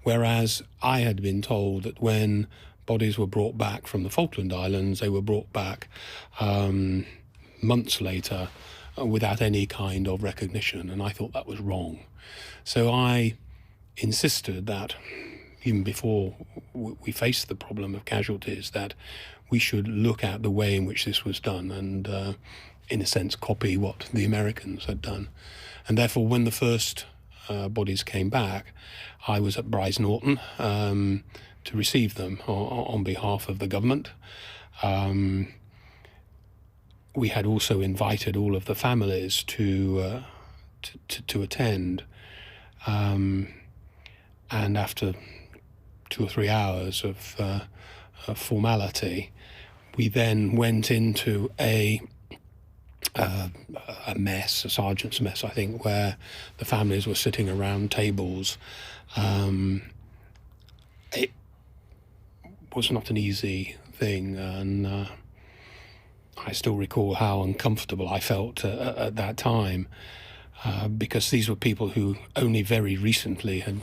Whereas I had been told that when bodies were brought back from the Falkland Islands, they were brought back months later without any kind of recognition, and I thought that was wrong. So I insisted that, even before we faced the problem of casualties, that we should look at the way in which this was done and, in a sense, copy what the Americans had done. And therefore, when the first bodies came back, I was at Brize Norton to receive them on behalf of the government. We had also invited all of the families to attend, and after 2 or 3 hours of formality, we then went into a mess, a sergeant's mess, I think, where the families were sitting around tables. It was not an easy thing, and I still recall how uncomfortable I felt at that time, because these were people who only very recently had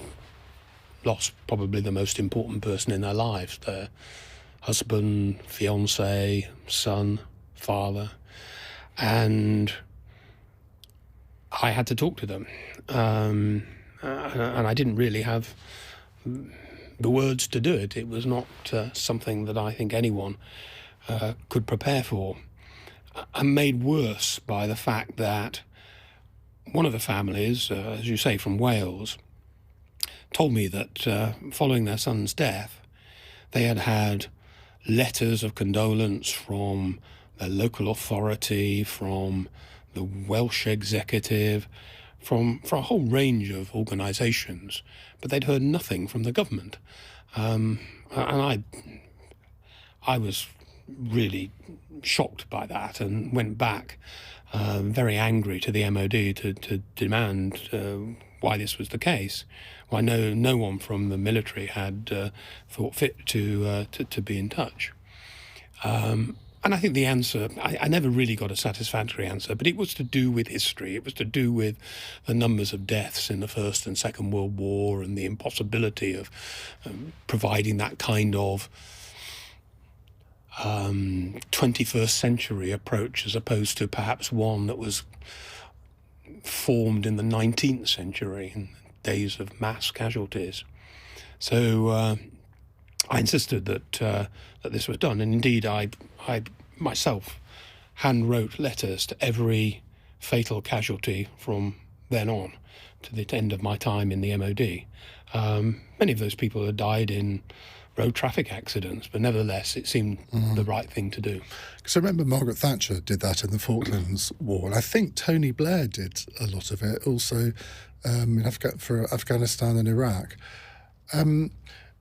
lost probably the most important person in their lives, their husband, fiancé, son, father. And I had to talk to them, and I didn't really have the words to do it. It was not something that I think anyone could prepare for. I'm made worse by the fact that one of the families, as you say, from Wales, told me that following their son's death, they had had letters of condolence from the local authority, from the Welsh executive, for a whole range of organisations, but they'd heard nothing from the government. And I was really shocked by that and went back very angry to the MOD to demand why this was the case. Why no one from the military had thought fit to be in touch. And I think the answer, I never really got a satisfactory answer, but it was to do with history. It was to do with the numbers of deaths in the First and Second World War and the impossibility of providing that kind of 21st century approach, as opposed to perhaps one that was formed in the 19th century in days of mass casualties. So I insisted that this was done, and indeed I myself hand wrote letters to every fatal casualty from then on to the end of my time in the MOD. Many of those people had died in road traffic accidents, but nevertheless it seemed the right thing to do. Because I remember Margaret Thatcher did that in the Falklands War, and I think Tony Blair did a lot of it also for Afghanistan and Iraq.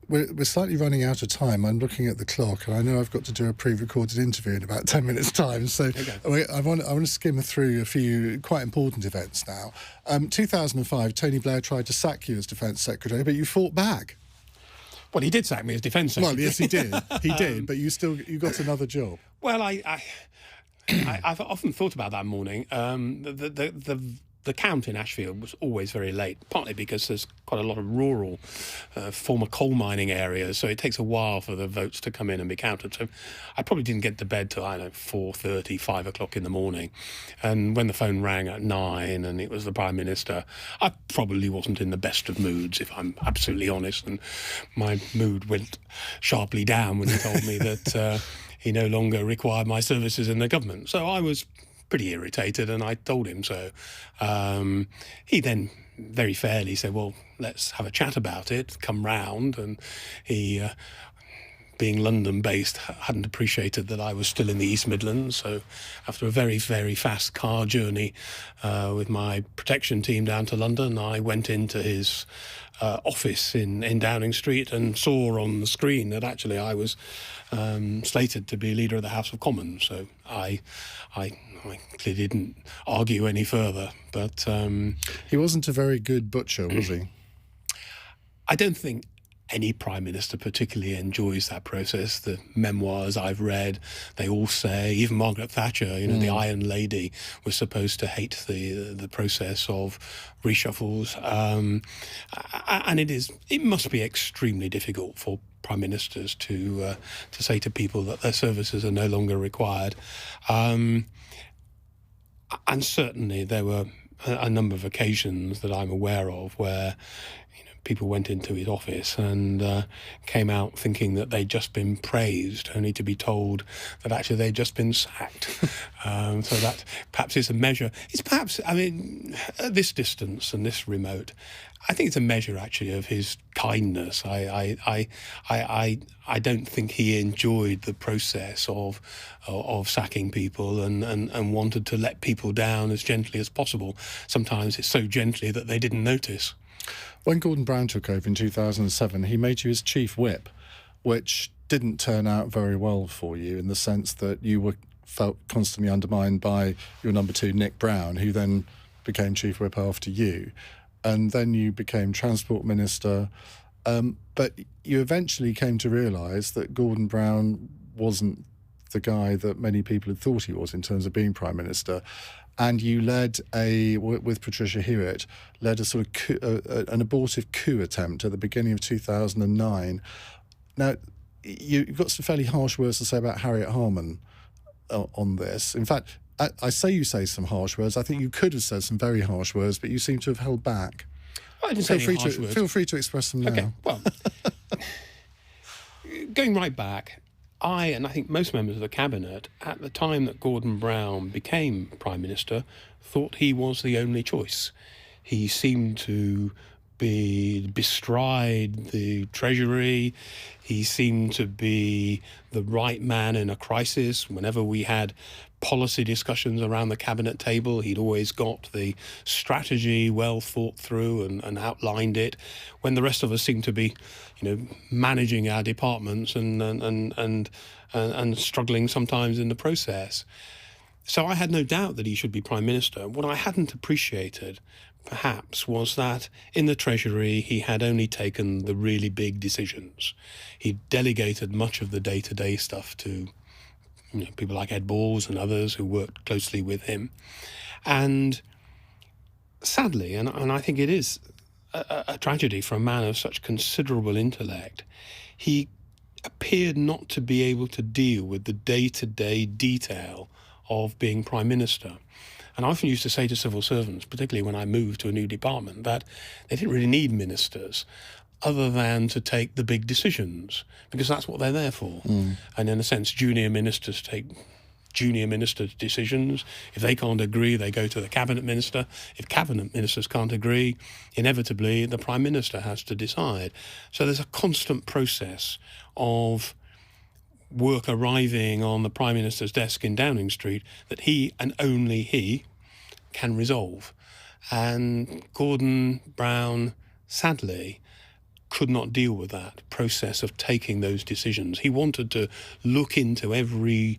We're slightly running out of time. I'm looking at the clock, and I know I've got to do a pre-recorded interview in about 10 minutes' time. So okay. I want to skim through a few quite important events now. 2005, Tony Blair tried to sack you as Defence Secretary, but you fought back. Well, he did sack me as Defence Secretary. Well, yes, he did. He did, but you got another job. Well, I've often thought about that morning. The count in Ashfield was always very late, partly because there's quite a lot of rural, former coal mining areas, so it takes a while for the votes to come in and be counted. So I probably didn't get to bed till, 4:30, 5 o'clock in the morning. And when the phone rang at 9 and it was the Prime Minister, I probably wasn't in the best of moods, if I'm absolutely honest. And my mood went sharply down when he told me that he no longer required my services in the government. So I was pretty irritated, and I told him so. He then very fairly said, well, let's have a chat about it, come round, and he, being London-based, hadn't appreciated that I was still in the East Midlands, so after a very, very fast car journey with my protection team down to London, I went into his office in Downing Street and saw on the screen that actually I was slated to be Leader of the House of Commons, so I clearly didn't argue any further. But he wasn't a very good butcher, was he? I don't think any Prime Minister particularly enjoys that process. The memoirs I've read, they all say, even Margaret Thatcher, the Iron Lady, was supposed to hate the process of reshuffles. And it must be extremely difficult for Prime Ministers to say to people that their services are no longer required. And certainly there were a number of occasions that I'm aware of where people went into his office and came out thinking that they'd just been praised, only to be told that actually they'd just been sacked. So that perhaps is a measure. It's perhaps, at this distance and this remote, I think it's a measure actually of his kindness. I don't think he enjoyed the process of sacking people and wanted to let people down as gently as possible. Sometimes it's so gently that they didn't notice. When Gordon Brown took over in 2007, he made you his chief whip, which didn't turn out very well for you in the sense that you felt constantly undermined by your number two, Nick Brown, who then became chief whip after you. And then you became transport minister. But you eventually came to realise that Gordon Brown wasn't the guy that many people had thought he was in terms of being Prime Minister. And you led with Patricia Hewitt, led a sort of an abortive coup attempt at the beginning of 2009. Now, you've got some fairly harsh words to say about Harriet Harman on this. In fact, I say you say some harsh words. I think you could have said some very harsh words, but you seem to have held back. Well, I didn't say any harsh words. Feel free to express them now. Okay, well, going right back, and I think most members of the Cabinet, at the time that Gordon Brown became Prime Minister, thought he was the only choice. He seemed to bestride the Treasury. He seemed to be the right man in a crisis. Whenever we had policy discussions around the Cabinet table, he'd always got the strategy well thought through and outlined it, when the rest of us seemed to be managing our departments and struggling sometimes in the process. So I had no doubt that he should be Prime Minister. What I hadn't appreciated, perhaps, was that in the Treasury he had only taken the really big decisions. He delegated much of the day-to-day stuff to people like Ed Balls and others who worked closely with him. And sadly, and I think it is a tragedy for a man of such considerable intellect, he appeared not to be able to deal with the day-to-day detail of being Prime Minister. And I often used to say to civil servants, particularly when I moved to a new department, that they didn't really need ministers other than to take the big decisions, because that's what they're there for. And in a sense, junior ministers take junior ministers' decisions. If they can't agree, they go to the cabinet minister. If cabinet ministers can't agree, inevitably the Prime Minister has to decide. So there's a constant process of work arriving on the Prime Minister's desk in Downing Street that he and only he can resolve. And Gordon Brown, sadly, could not deal with that process of taking those decisions. He wanted to look into every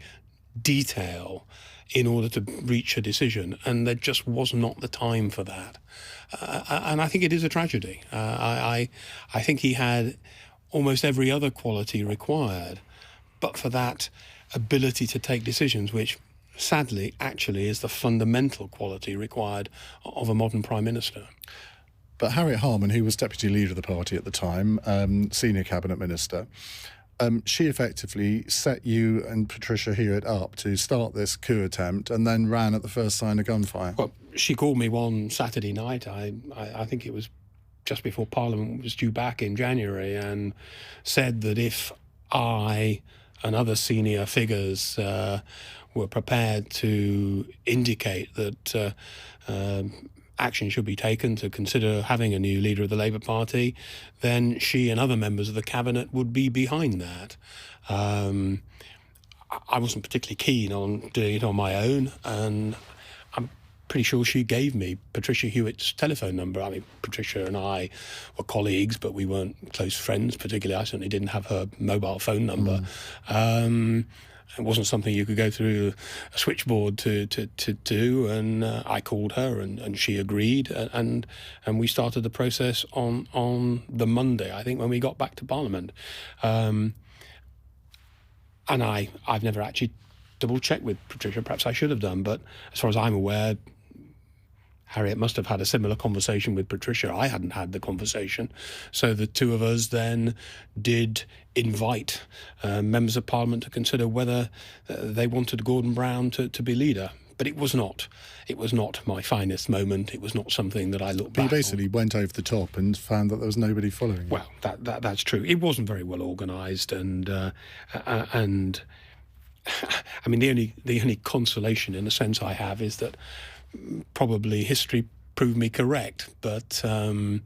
detail in order to reach a decision, and there just was not the time for that. And I think it is a tragedy. I think he had almost every other quality required, but for that ability to take decisions, which sadly actually is the fundamental quality required of a modern Prime Minister. But Harriet Harman, who was Deputy Leader of the party at the time, Senior Cabinet Minister, she effectively set you and Patricia Hewitt up to start this coup attempt and then ran at the first sign of gunfire. Well, she called me one Saturday night, I think it was just before Parliament was due back in January, and said that if I and other senior figures were prepared to indicate that action should be taken to consider having a new leader of the Labour Party, then she and other members of the Cabinet would be behind that. I wasn't particularly keen on doing it on my own, and I'm pretty sure she gave me Patricia Hewitt's telephone number. I mean, Patricia and I were colleagues, but we weren't close friends, particularly I certainly didn't have her mobile phone number. It wasn't something you could go through a switchboard to do. And I called her, and she agreed, and we started the process on the Monday, I think, when we got back to Parliament. And I've never actually double-checked with Patricia. Perhaps I should have done, but as far as I'm aware, Harriet must have had a similar conversation with Patricia. I hadn't had the conversation. So the two of us then did invite members of Parliament to consider whether they wanted Gordon Brown to be leader. But it was not. It was not my finest moment. It was not something that I looked back on. You basically went over the top and found that there was nobody following you. Well, that's true. It wasn't very well organised, and I mean, the only consolation, in a sense, I have is that probably history proved me correct, but I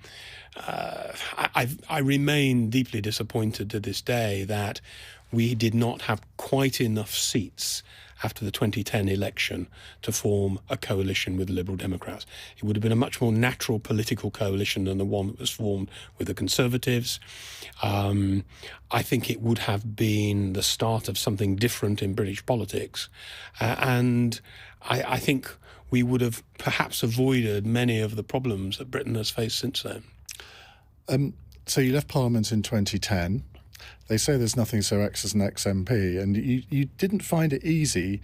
remain deeply disappointed to this day that we did not have quite enough seats after the 2010 election to form a coalition with the Liberal Democrats. It would have been a much more natural political coalition than the one that was formed with the Conservatives. I think it would have been the start of something different in British politics, and I think we would have perhaps avoided many of the problems that Britain has faced since then. So you left Parliament in 2010. They say there's nothing so X as an ex-MP, and you didn't find it easy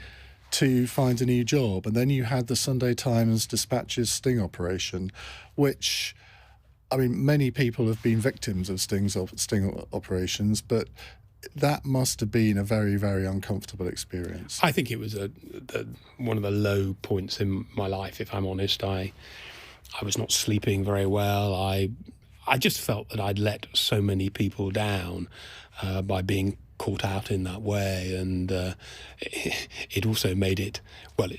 to find a new job. And then you had the Sunday Times Dispatch's sting operation, which, I mean, many people have been victims of sting operations, but that must have been a very, very uncomfortable experience. I think it was one of the low points in my life, if I'm honest. I was not sleeping very well. I just felt that I'd let so many people down by being caught out in that way, and it also made it, well,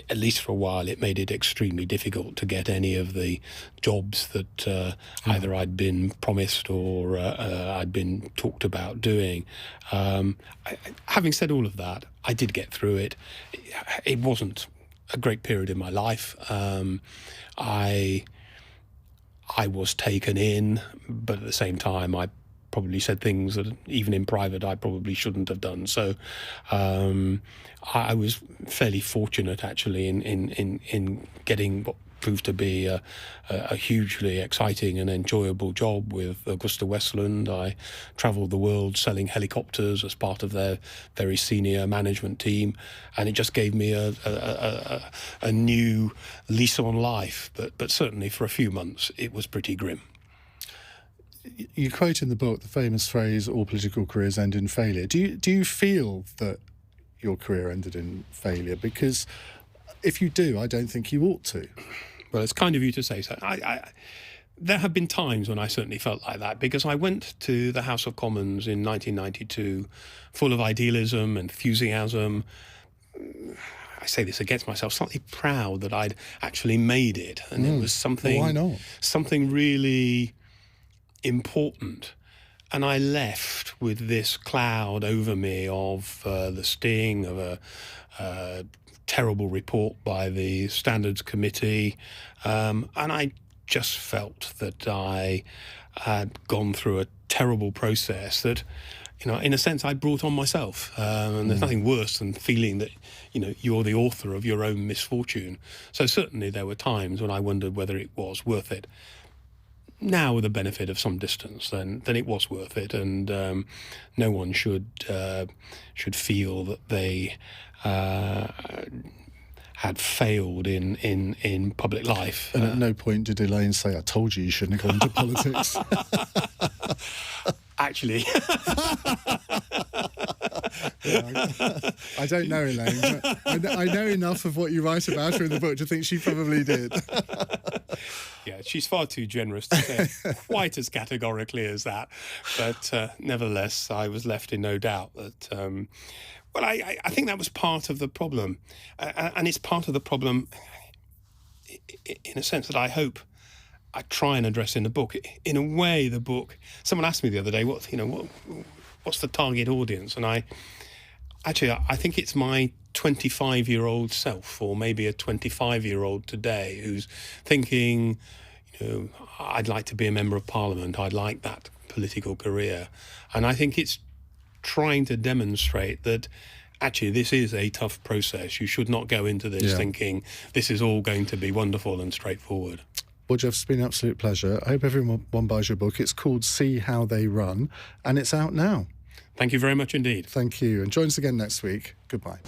at least for a while, it made it extremely difficult to get any of the jobs that either I'd been promised or I'd been talked about doing. Having said all of that, I did get through it. It wasn't a great period in my life. I was taken in, but at the same time, I probably said things that even in private I probably shouldn't have done. So I was fairly fortunate actually in getting what proved to be a hugely exciting and enjoyable job with Augusta Westland. I travelled the world selling helicopters as part of their very senior management team, and it just gave me a new lease on life. But certainly for a few months it was pretty grim. You quote in the book the famous phrase, all political careers end in failure. Do you feel that your career ended in failure? Because if you do, I don't think you ought to. Well, it's kind of you to say so. There have been times when I certainly felt like that, because I went to the House of Commons in 1992 full of idealism, enthusiasm. I say this against myself, slightly proud that I'd actually made it. And it was something, well, why not? Something really important. And I left with this cloud over me of the sting of a terrible report by the Standards Committee, and I just felt that I had gone through a terrible process that, you know, in a sense I brought on myself, and there's nothing worse than feeling that, you know, you're the author of your own misfortune. So certainly there were times when I wondered whether it was worth it. Now, with the benefit of some distance, then it was worth it, and no one should feel that they had failed in public life. And at no point did Elaine say, "I told you shouldn't have gone into politics." Actually, I don't know Elaine, but I know enough of what you write about her in the book to think she probably did. Yeah, she's far too generous to say quite as categorically as that. But nevertheless, I was left in no doubt that, well, I think that was part of the problem. And it's part of the problem in a sense that I hope I try and address in the book. In a way, the book, someone asked me the other day, what's the target audience? And I think it's my 25-year-old self, or maybe a 25-year-old today, who's thinking, you know, I'd like to be a member of Parliament. I'd like that political career. And I think it's trying to demonstrate that actually this is a tough process. You should not go into this thinking this is all going to be wonderful and straightforward. Well, Geoff, it's been an absolute pleasure. I hope everyone buys your book. It's called See How They Run, and it's out now. Thank you very much indeed. Thank you. And join us again next week. Goodbye.